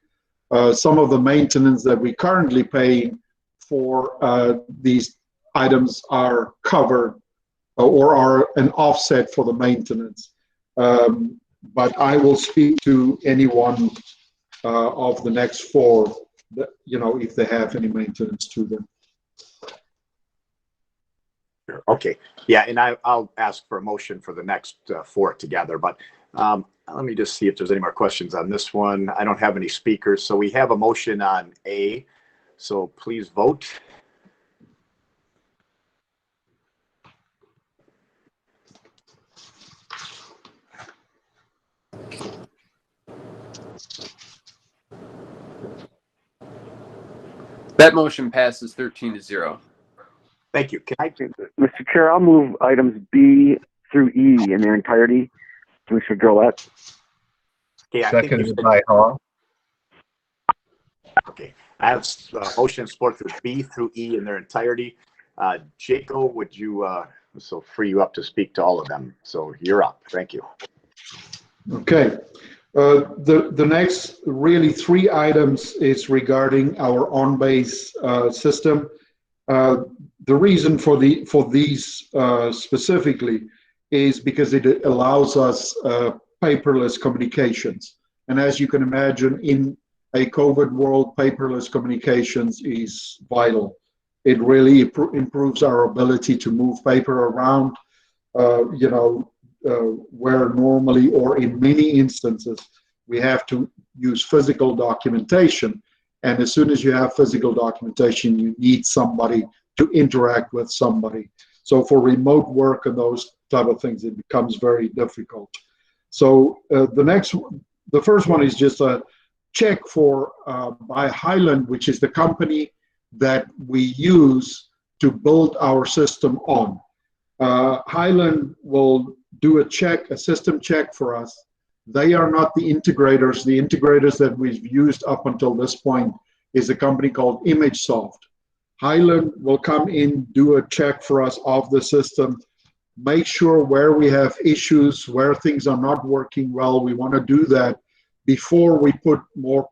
Some of the maintenance that we currently pay for these items are covered or are an offset for the maintenance. But I will speak to anyone of the next 4, if they have any maintenance to them. Okay, yeah, and I'll ask for a motion for the next 4 together, but let me just see if there's any more questions on this one. I don't have any speakers, so we have a motion on A, so please vote. That motion passes 13-0. Thank you. Can I, Mr. Chair, I'll move items B through E in their entirety. Commissioner Drollet. okay, I think you Seconded said, by Hall. okay, I have motion and support through B through E in their entirety. Jacob, would you so free you up to speak to all of them? So you're up. Thank you. Okay. The next really 3 items is regarding our on-base system. The reason for these specifically is because it allows us paperless communications. And as you can imagine, in a COVID world, paperless communications is vital. It really improves our ability to move paper around, where normally or in many instances we have to use physical documentation. And as soon as you have physical documentation, you need somebody to interact with somebody. So for remote work and those type of things, it becomes very difficult. So the first one is just a check for by Highland, which is the company that we use to build our system on. Highland will do a system check for us. They are not the integrators. The integrators that we've used up until this point is a company called ImageSoft. Highland will come in, do a check for us of the system, make sure where we have issues, where things are not working well. We want to do that before we put more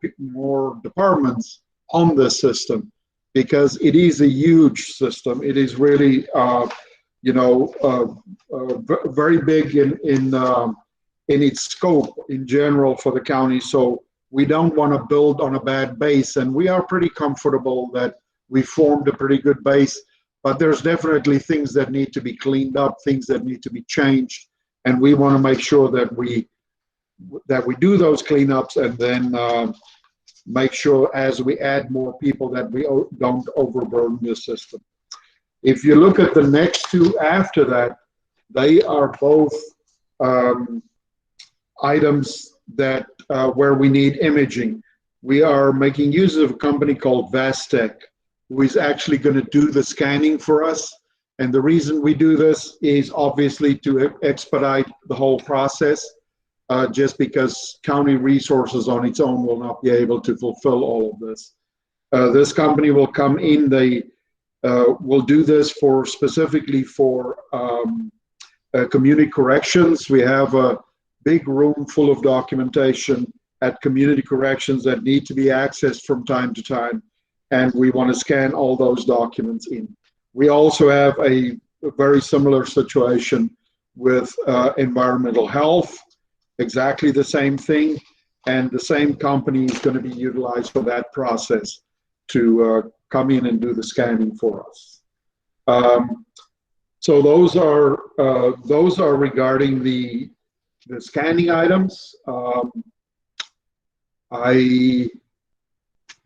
departments on the system, because it is a huge system. It is really, very big in its scope in general for the county. So we don't want to build on a bad base, and we are pretty comfortable that we formed a pretty good base, but there's definitely things that need to be cleaned up, things that need to be changed, and we want to make sure that we do those cleanups, and then make sure as we add more people that we don't overburden the system. If you look at the next 2 after that, they are both items that where we need imaging. We are making use of a company called Vastec, who is actually going to do the scanning for us. And the reason we do this is obviously to expedite the whole process, just because county resources on its own will not be able to fulfill all of this. This company will come in, they will do this specifically for community corrections. We have a big room full of documentation at community corrections that need to be accessed from time to time, and we want to scan all those documents in. We also have a very similar situation with environmental health, exactly the same thing, and the same company is going to be utilized for that process to come in and do the scanning for us. So those are regarding the scanning items.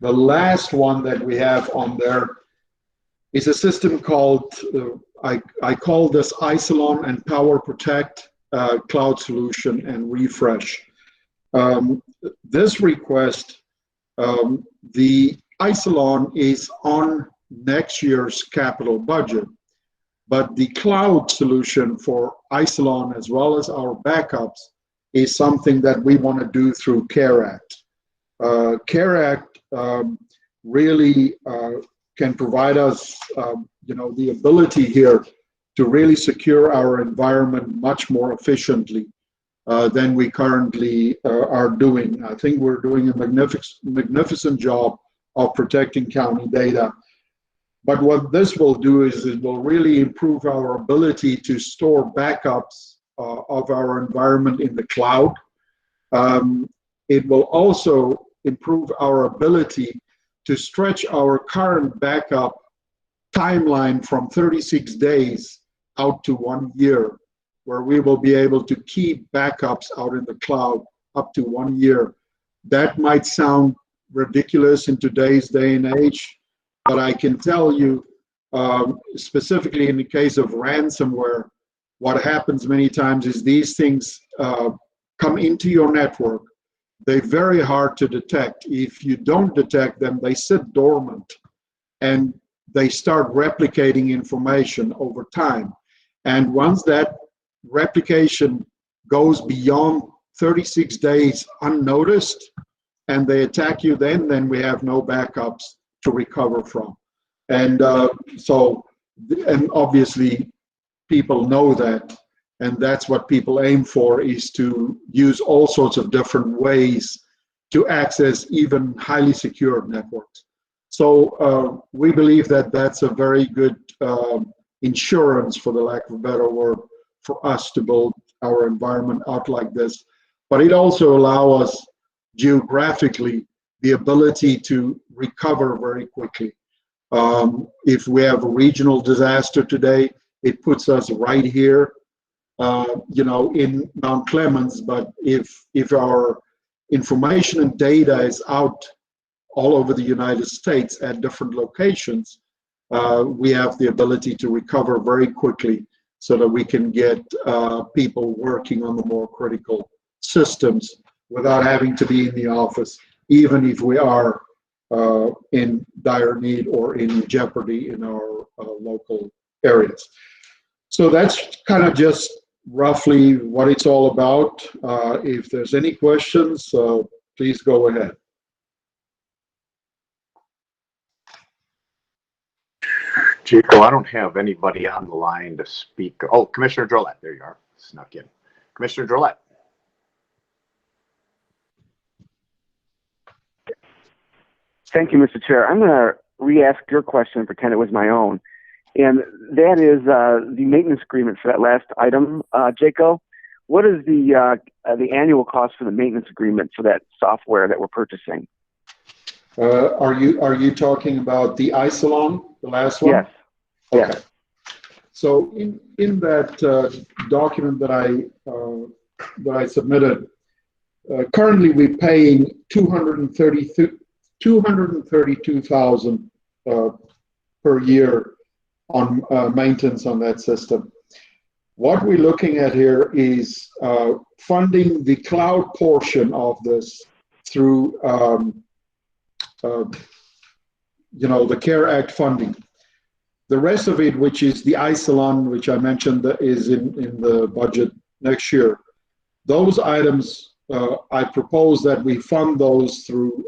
The last one that we have on there is a system called, I call this Isilon and Power Protect Cloud Solution and Refresh. This request, the Isilon is on next year's capital budget, but the cloud solution for Isilon as well as our backups is something that we want to do through CARE Act. CARE Act really can provide us, the ability here to really secure our environment much more efficiently than we currently are doing. I think we're doing a magnificent job of protecting county data. But what this will do is it will really improve our ability to store backups of our environment in the cloud. It will also improve our ability to stretch our current backup timeline from 36 days out to 1 year, where we will be able to keep backups out in the cloud up to 1 year. That might sound ridiculous in today's day and age, but I can tell you, specifically in the case of ransomware, what happens many times is these things come into your network. They're very hard to detect. If you don't detect them, they sit dormant and they start replicating information over time. And once that replication goes beyond 36 days unnoticed and they attack you, then we have no backups to recover from. And and obviously people know that, and that's what people aim for, is to use all sorts of different ways to access even highly secured networks. So we believe that that's a very good insurance, for the lack of a better word, for us to build our environment out like this. But it also allows us geographically the ability to recover very quickly. If we have a regional disaster today, it puts us right here, in Mount Clemens. But if our information and data is out all over the United States at different locations, we have the ability to recover very quickly so that we can get people working on the more critical systems without having to be in the office, even if we are in dire need or in jeopardy in our local areas. So that's kind of just roughly what it's all about. If there's any questions, please go ahead. Chico, I don't have anybody on the line to speak. Oh, Commissioner Drollet, there you are. Snuck in. Commissioner Drollet. Thank you, Mr. Chair. I'm going to re-ask your question and pretend it was my own. And that is the maintenance agreement for that last item, Jaco. What is the annual cost for the maintenance agreement for that software that we're purchasing? Are you talking about the Isilon, the last one? Yes. Okay. Yes. So in that document that I submitted, currently we're paying $232,000 per year on maintenance on that system. What we're looking at here is funding the cloud portion of this through the CARE Act funding. The rest of it, which is the Isilon, which I mentioned, that is in the budget next year. Those items, I propose that we fund those through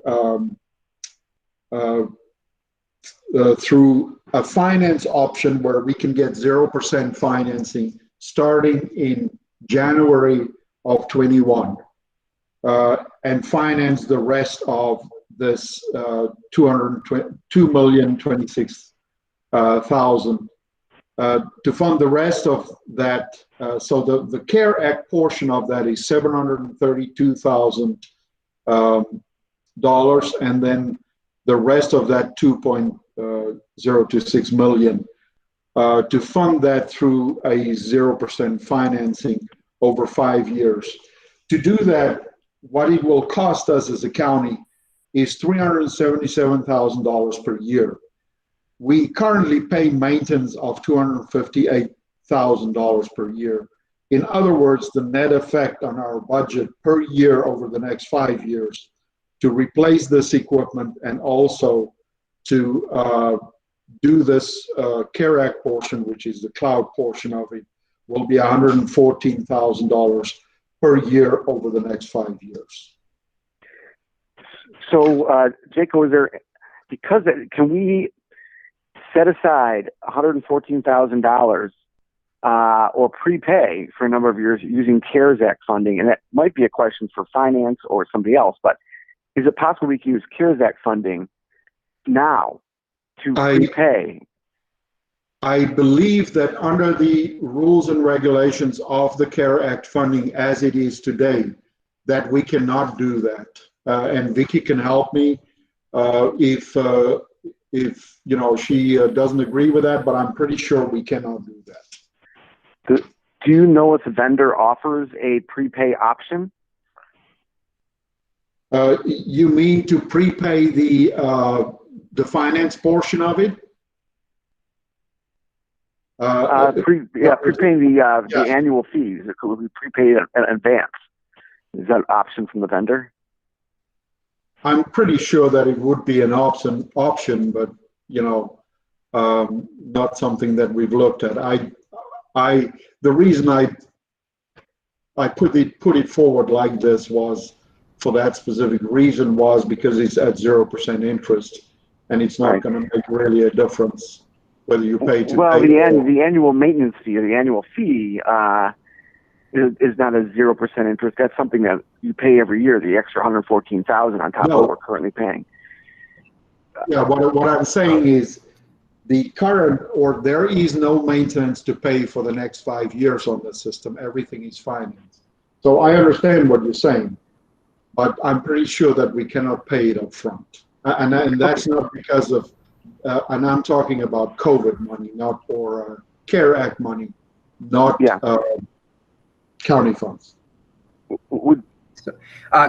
a finance option where we can get 0% financing starting in January of 21. and finance the rest of this $2,026,000. To fund the rest of that, so the CARE Act portion of that is $732,000, and then the rest of that $2.026 million to fund that through a 0% financing over 5 years. To do that, what it will cost us as a county is $377,000 per year. We currently pay maintenance of $258,000 per year. In other words, the net effect on our budget per year over the next 5 years to replace this equipment and also to do this CARE Act portion, which is the cloud portion of it, will be $114,000 per year over the next 5 years. So, Jacob, can we set aside $114,000 or prepay for a number of years using CARES Act funding? And that might be a question for finance or somebody else, but is it possible we can use CARES Act funding now to prepay? I believe that under the rules and regulations of the CARE Act funding as it is today, that we cannot do that. And Vicky can help me if you know she doesn't agree with that, but I'm pretty sure we cannot do that. Do you know if the vendor offers a prepay option? You mean to prepay the finance portion of it? Prepaying the annual fees. It could be prepaid in advance. Is that an option from the vendor? I'm pretty sure that it would be an option, but you know, not something that we've looked at. The reason I put it forward like this was for that specific reason was because it's at 0% interest, and it's not going to make really a difference whether you pay to. Well, the annual maintenance fee or the annual fee is not a 0% interest. That's something that you pay every year. The extra $114,000 on top of what we're currently paying. Yeah, what I'm saying is the current, or there is no maintenance to pay for the next 5 years on the system. Everything is financed. So I understand what you're saying, but I'm pretty sure that we cannot pay it up front. And that's not because of, and I'm talking about COVID money, not or CARE Act money, not county funds.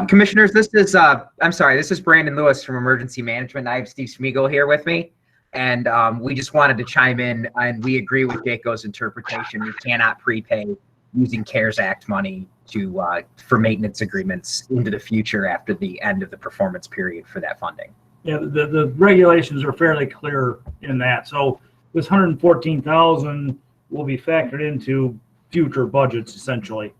Commissioners, this is this is Brandon Lewis from Emergency Management. I have Steve Smeagol here with me, and we just wanted to chime in, and we agree with Jayco's interpretation. We cannot prepay using CARES Act money for maintenance agreements into the future after the end of the performance period for that funding. Yeah, the regulations are fairly clear in that. So this $114,000 will be factored into future budgets, essentially.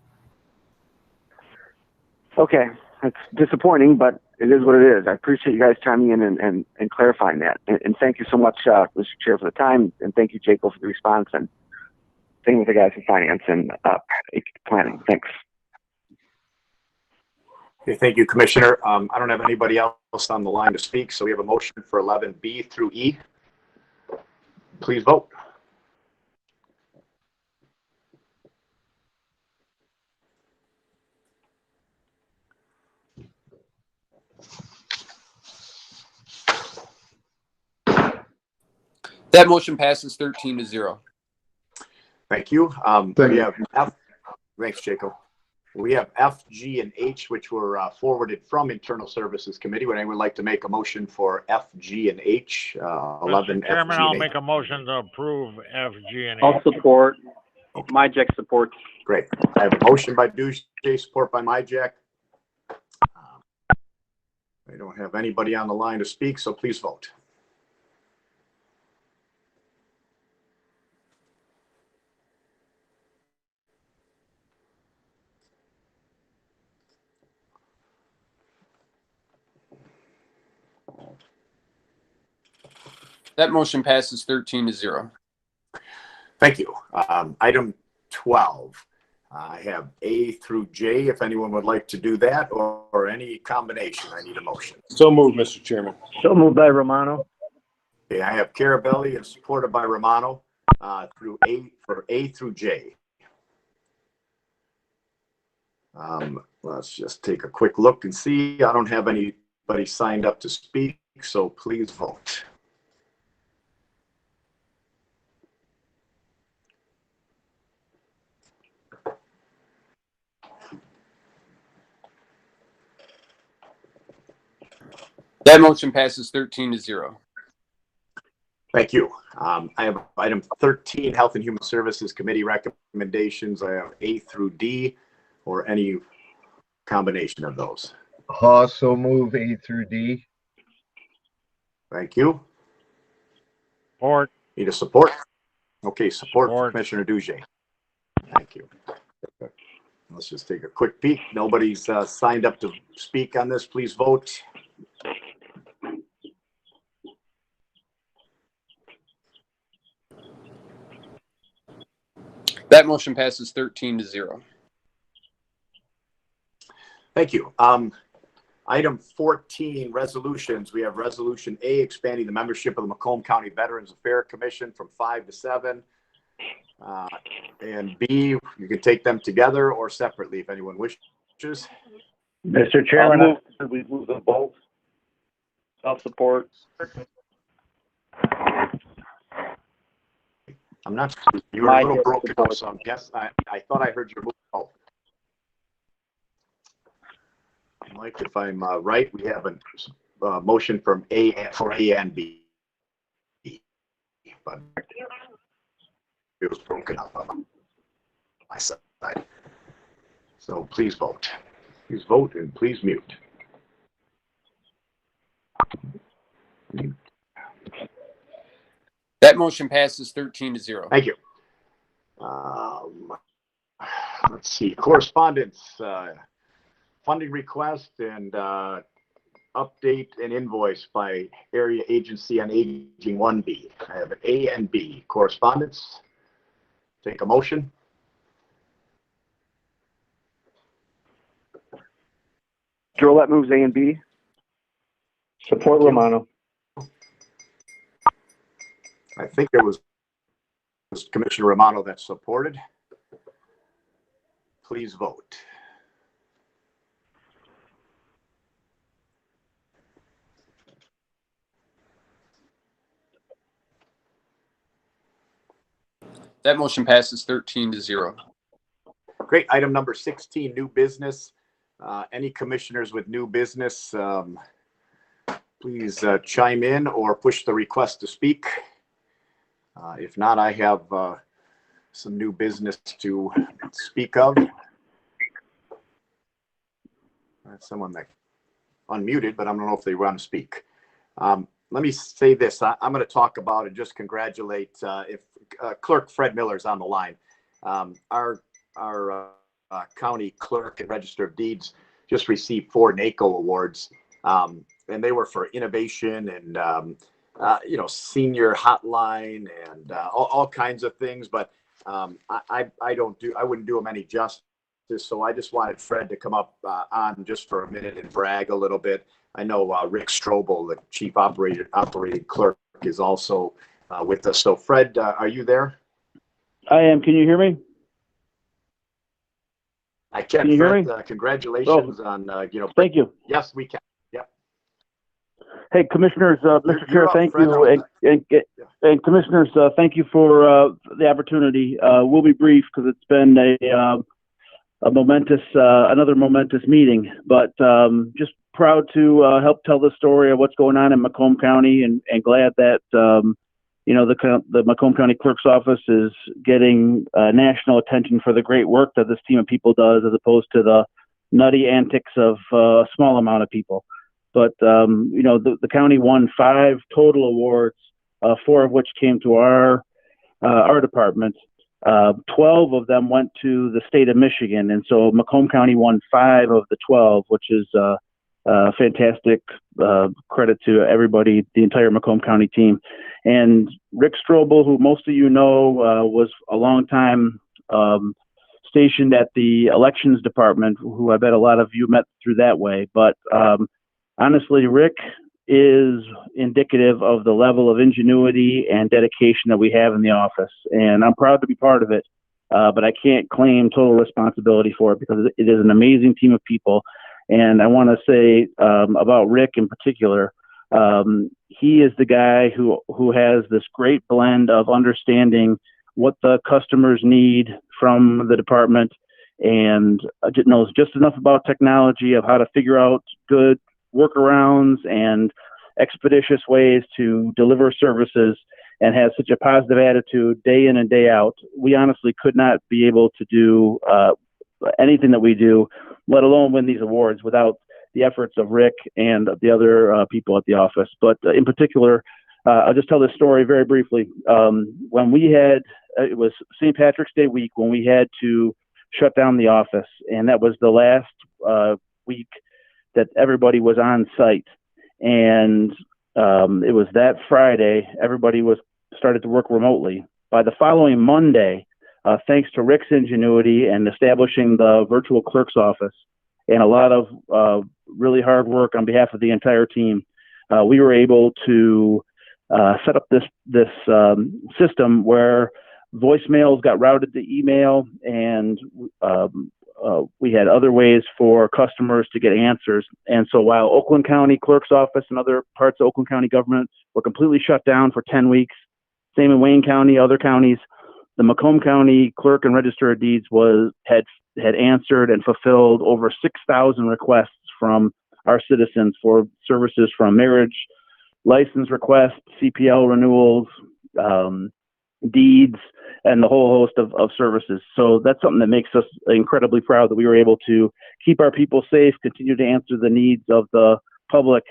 Okay, it's disappointing, but it is what it is. I appreciate you guys chiming in and clarifying that. And thank you so much, Mr. Chair, for the time, and thank you, Jacob, for the response, and thank you with the guys in finance and planning. Thanks. Okay, thank you, Commissioner. I don't have anybody else on the line to speak, so we have a motion for 11B through E. Please vote. That motion passes 13-0. Thank you. Thank we you. have F. Thanks, Jacob. We have F, G, and H, which were forwarded from Internal Services Committee. Would anyone like to make a motion for F, G, and H? 11. Mr. Chairman, F, G, I'll and make H. a motion to approve F, G, and H. I'll support. MyJack supports. Great. I have a motion by Duche, support by MyJack. I don't have anybody on the line to speak, so please vote. That motion passes 13-0. Thank you. Item 12. I have A through J, if anyone would like to do that, or any combination? I need a motion. So moved, Mr. Chairman. So moved by Romano. Okay, I have Carabelli and supported by Romano through A through J. Let's just take a quick look and see. I don't have anybody signed up to speak, so please vote. That motion passes 13-0. Thank you. I have item 13, Health and Human Services Committee recommendations. I have A through D, or any combination of those. Also move A through D. Thank you. Support. Need a support? Okay, support for Commissioner Duje. Thank you. Let's just take a quick peek. Nobody's signed up to speak on this. Please vote. That motion passes 13-0. Thank you. Item 14, resolutions. We have Resolution A, expanding the membership of the Macomb County Veterans Affairs Commission from 5 to 7. And B, you can take them together or separately if anyone wishes. Mr. Chairman, we move them both. Self-support. I'm not, you were a little broken up, so I'm guess I thought I heard your move. Oh. Mike, if I'm right, we have a motion from for A and B. But it was broken up on my side. So please vote. Please vote and please mute. That motion passes 13-0. Thank you. Let's see, correspondence, funding request and update and invoice by Area Agency on Aging 1B. I have an A and B correspondence. Take a motion. Drollet moves A and B. Support Romano. I think it was Commissioner Romano that supported. Please vote. That motion passes 13-0. Great. Item number 16, new business. Any commissioners with new business, please chime in or push the request to speak. If not, I have some new business to speak of. That's someone that unmuted, but I don't know if they want to speak. Let me say this. I'm going to talk about and just congratulate if Clerk Fred Miller's on the line. Our county clerk and register of deeds just received 4 NACO awards, and they were for innovation and senior hotline and all kinds of things. But I wouldn't do them any justice. So I just wanted Fred to come up on just for a minute and brag a little bit. I know Rick Strobel, the chief operating clerk, is also with us. So Fred, are you there? I am. Can you hear me? I can you Fred, hear me? Congratulations on Thank you. Yes, we can. Yep. Hey, commissioners, Mr. Chair, up, thank Fred. you, and commissioners, thank you for the opportunity. We'll be brief because it's been a momentous, another momentous meeting. But just proud to help tell the story of what's going on in Macomb County, and glad that the Macomb County Clerk's Office is getting national attention for the great work that this team of people does, as opposed to the nutty antics of a small amount of people. But the county won 5 total awards, 4 of which came to our department. 12 of them went to the state of Michigan, and so Macomb County won 5 of the 12, which is fantastic credit to everybody, the entire Macomb County team. And Rick Strobel, who most of you know, was a long time stationed at the elections department, who I bet a lot of you met through that way. But honestly, Rick is indicative of the level of ingenuity and dedication that we have in the office. And I'm proud to be part of it, but I can't claim total responsibility for it because it is an amazing team of people. And I want to say about Rick in particular, he is the guy who has this great blend of understanding what the customers need from the department and knows just enough about technology of how to figure out good workarounds and expeditious ways to deliver services, and has such a positive attitude day in and day out. We honestly could not be able to do anything that we do, let alone win these awards, without the efforts of Rick and the other people at the office. But in particular, I'll just tell this story very briefly. When we had, it was St. Patrick's Day week when we had to shut down the office, and that was the last week that everybody was on site. And it was that Friday, everybody started to work remotely. By the following Monday, thanks to Rick's ingenuity and establishing the virtual clerk's office and a lot of really hard work on behalf of the entire team, we were able to set up this system where voicemails got routed to email, and we had other ways for customers to get answers. And so while Oakland County Clerk's Office and other parts of Oakland County government were completely shut down for 10 weeks, same in Wayne County, other counties, the Macomb County Clerk and Register of Deeds had answered and fulfilled over 6,000 requests from our citizens for services from marriage, license requests, CPL renewals, deeds, and the whole host of services. So that's something that makes us incredibly proud that we were able to keep our people safe, continue to answer the needs of the public,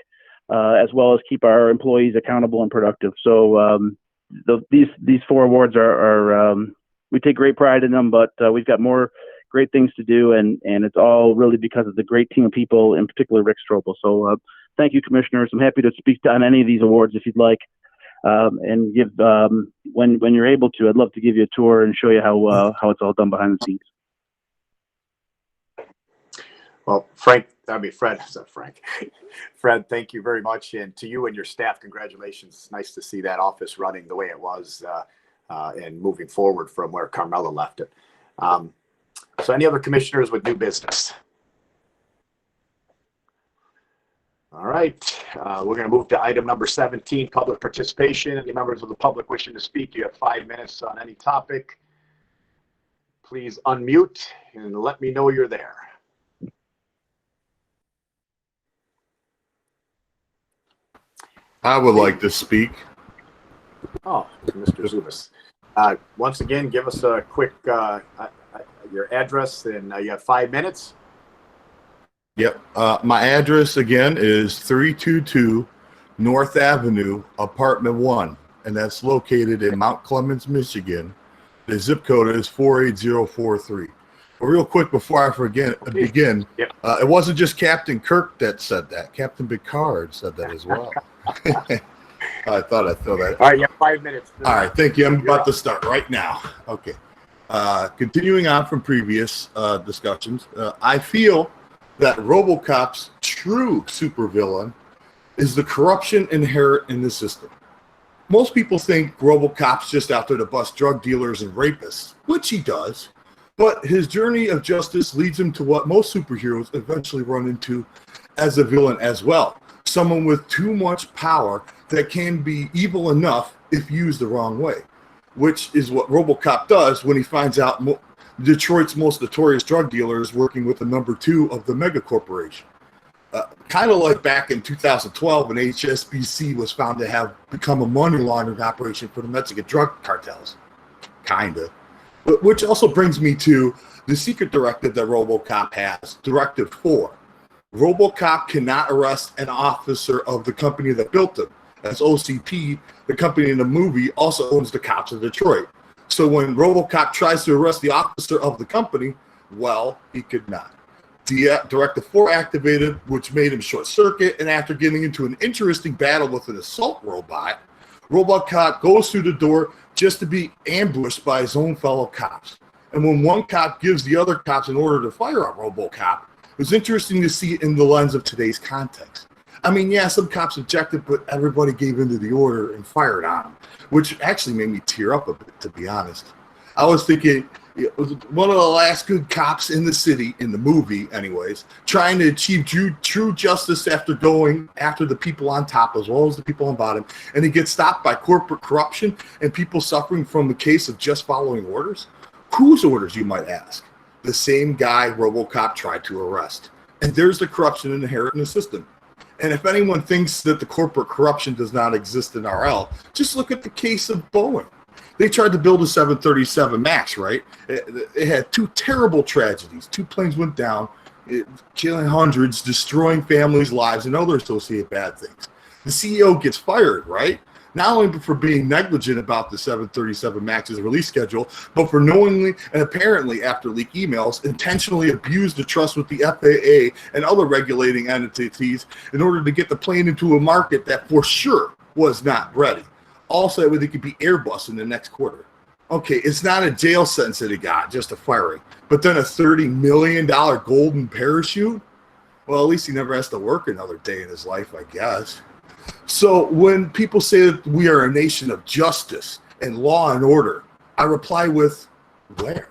as well as keep our employees accountable and productive. So these 4 awards are we take great pride in them, but we've got more great things to do, and it's all really because of the great team of people, in particular Rick Strobel. So thank you, commissioners. I'm happy to speak on any of these awards if you'd like. And give when you're able to, I'd love to give you a tour and show you how it's all done behind the scenes. Well, Fred, thank you very much, and to you and your staff, congratulations. It's nice to see that office running the way it was and moving forward from where Carmela left it. So, any other commissioners with new business? All right, we're going to move to item number 17, public participation. Any members of the public wishing to speak, you have 5 minutes on any topic. Please unmute and let me know you're there. I would like to speak. Oh, Mr. Zumas. Once again, give us a quick, your address, and you have 5 minutes. Yep. My address again is 322 North Avenue, Apartment 1, and that's located in Mount Clemens, Michigan. The zip code is 48043. Real quick before I begin, yep. It wasn't just Captain Kirk that said that. Captain Picard said that as well. I thought I'd throw that. All right, you have 5 minutes. All right, thank you. I'm about to start right now. Okay. Continuing on from previous discussions, I feel that RoboCop's true supervillain is the corruption inherent in the system. Most people think RoboCop's just out there to bust drug dealers and rapists, which he does, but his journey of justice leads him to what most superheroes eventually run into as a villain as well. Someone with too much power that can be evil enough if used the wrong way, which is what RoboCop does when he finds out Detroit's most notorious drug dealer is working with the number 2 of the mega corporation. Kind of like back in 2012 when HSBC was found to have become a money laundering operation for the Mexican drug cartels. Kind of. Which also brings me to the secret directive that RoboCop has, Directive 4. RoboCop cannot arrest an officer of the company that built him, as OCP, the company in the movie, also owns the cops of Detroit. So when RoboCop tries to arrest the officer of the company, well, he could not. Directive 4 activated, which made him short circuit, and after getting into an interesting battle with an assault robot, RoboCop goes through the door just to be ambushed by his own fellow cops. And when one cop gives the other cops an order to fire a RoboCop, it was interesting to see it in the lens of today's context. I mean, yeah, some cops objected, but everybody gave into the order and fired on them, which actually made me tear up a bit, to be honest. I was thinking, it was one of the last good cops in the city, in the movie anyways, trying to achieve true justice after going after the people on top as well as the people on bottom, and he gets stopped by corporate corruption and people suffering from the case of just following orders. Whose orders, you might ask? The same guy RoboCop tried to arrest. And there's the corruption inherent in the system. And if anyone thinks that the corporate corruption does not exist in RL, just look at the case of Boeing. They tried to build a 737 MAX, right? It had two terrible tragedies. 2 planes went down, killing hundreds, destroying families' lives, and other associated bad things. The CEO gets fired, right? Not only for being negligent about the 737 MAX's release schedule, but for knowingly and apparently, after leaked emails, intentionally abused the trust with the FAA and other regulating entities in order to get the plane into a market that for sure was not ready. Also, that way they could be Airbus in the next quarter. Okay, it's not a jail sentence that he got, just a firing, but then a $30 million golden parachute? Well, at least he never has to work another day in his life, I guess. So when people say that we are a nation of justice and law and order, I reply with, where?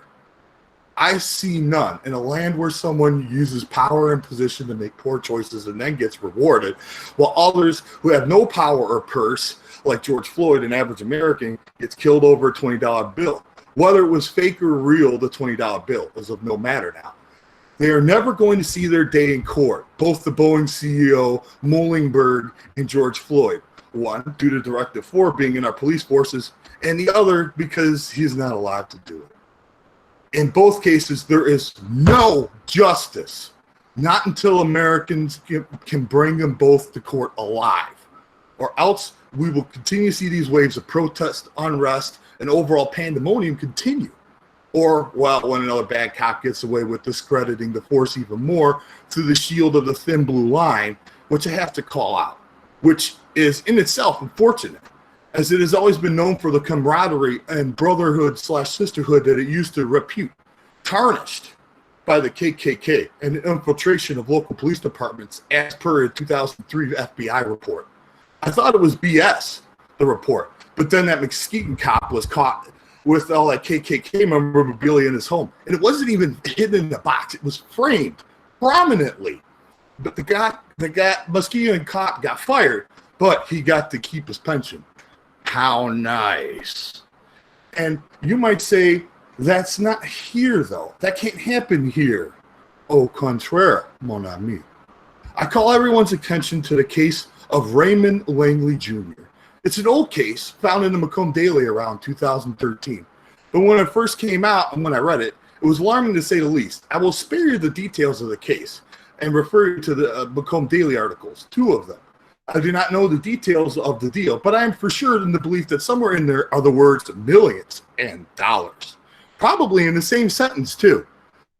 I see none. In a land where someone uses power and position to make poor choices and then gets rewarded, while others who have no power or purse, like George Floyd, an average American, gets killed over a $20 bill. Whether it was fake or real, the $20 bill is of no matter now. They are never going to see their day in court, both the Boeing CEO, Muhlenberg, and George Floyd. One, due to Directive 4 being in our police forces, and the other because he's not allowed to do it. In both cases, there is no justice, not until Americans can bring them both to court alive, or else we will continue to see these waves of protest, unrest, and overall pandemonium continue. Or, well, when another bad cop gets away with discrediting the force even more through the shield of the thin blue line, which I have to call out, which is in itself unfortunate, as it has always been known for the camaraderie and brotherhood/sisterhood that it used to repute, tarnished by the KKK and the infiltration of local police departments as per a 2003 FBI report. I thought it was BS, the report, but then that Mesquite cop was caught with all that KKK memorabilia in his home. And it wasn't even hidden in a box. It was framed prominently. But the Muskegon cop got fired, but he got to keep his pension. How nice. And you might say, that's not here, though. That can't happen here. Au contraire, mon ami. I call everyone's attention to the case of Raymond Langley Jr. It's an old case found in the Macomb Daily around 2013. But when it first came out and when I read it, it was alarming to say the least. I will spare you the details of the case and refer you to the Macomb Daily articles, 2 of them. I do not know the details of the deal, but I am for sure in the belief that somewhere in there are the words millions and dollars. Probably in the same sentence, too.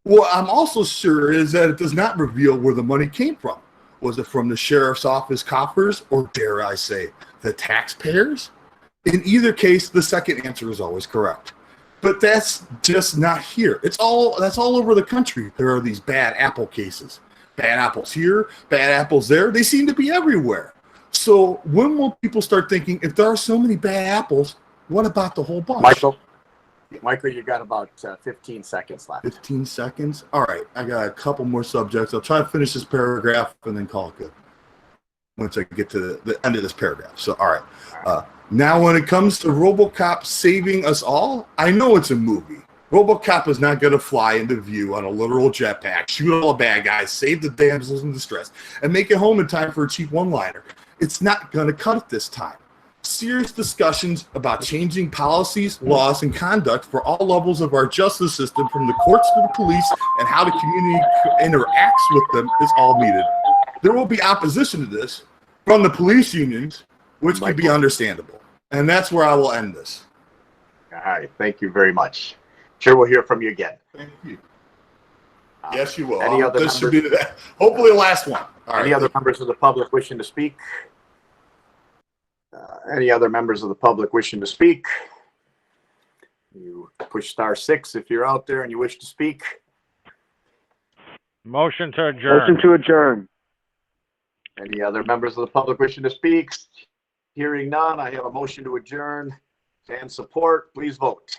What I'm also sure is that it does not reveal where the money came from. Was it from the sheriff's office coffers, or dare I say, the taxpayers? In either case, the second answer is always correct. But that's just not here. That's all over the country. There are these bad apple cases. Bad apples here, bad apples there. They seem to be everywhere. So when will people start thinking, if there are so many bad apples, what about the whole bunch? Michael, you got about 15 seconds left. 15 seconds? All right. I got a couple more subjects. I'll try to finish this paragraph and then call it good once I get to the end of this paragraph. So, all right. Now, when it comes to RoboCop saving us all, I know it's a movie. RoboCop is not going to fly into view on a literal jetpack, shoot all the bad guys, save the damsels in distress, and make it home in time for a cheap one-liner. It's not going to cut it this time. Serious discussions about changing policies, laws, and conduct for all levels of our justice system, from the courts to the police, and how the community interacts with them, is all needed. There will be opposition to this from the police unions, which can be understandable. And that's where I will end this. All right. Thank you very much. Sure, we'll hear from you again. Thank you. Yes, you will. Any other this should be hopefully the last one. All any right. other members of the public wishing to speak? Any other members of the public wishing to speak? You push *6 if you're out there and you wish to speak. Motion to adjourn. Motion to adjourn. Any other members of the public wishing to speak? Hearing none, I have a motion to adjourn and support. Please vote.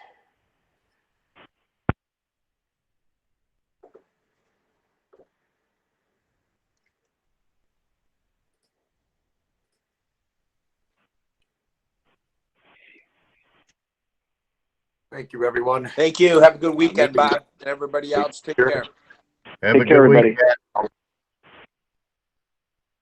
Thank you, everyone. Thank you. Have a good weekend, Bob, and everybody else. Take care. Have a Take care, good everybody. weekend.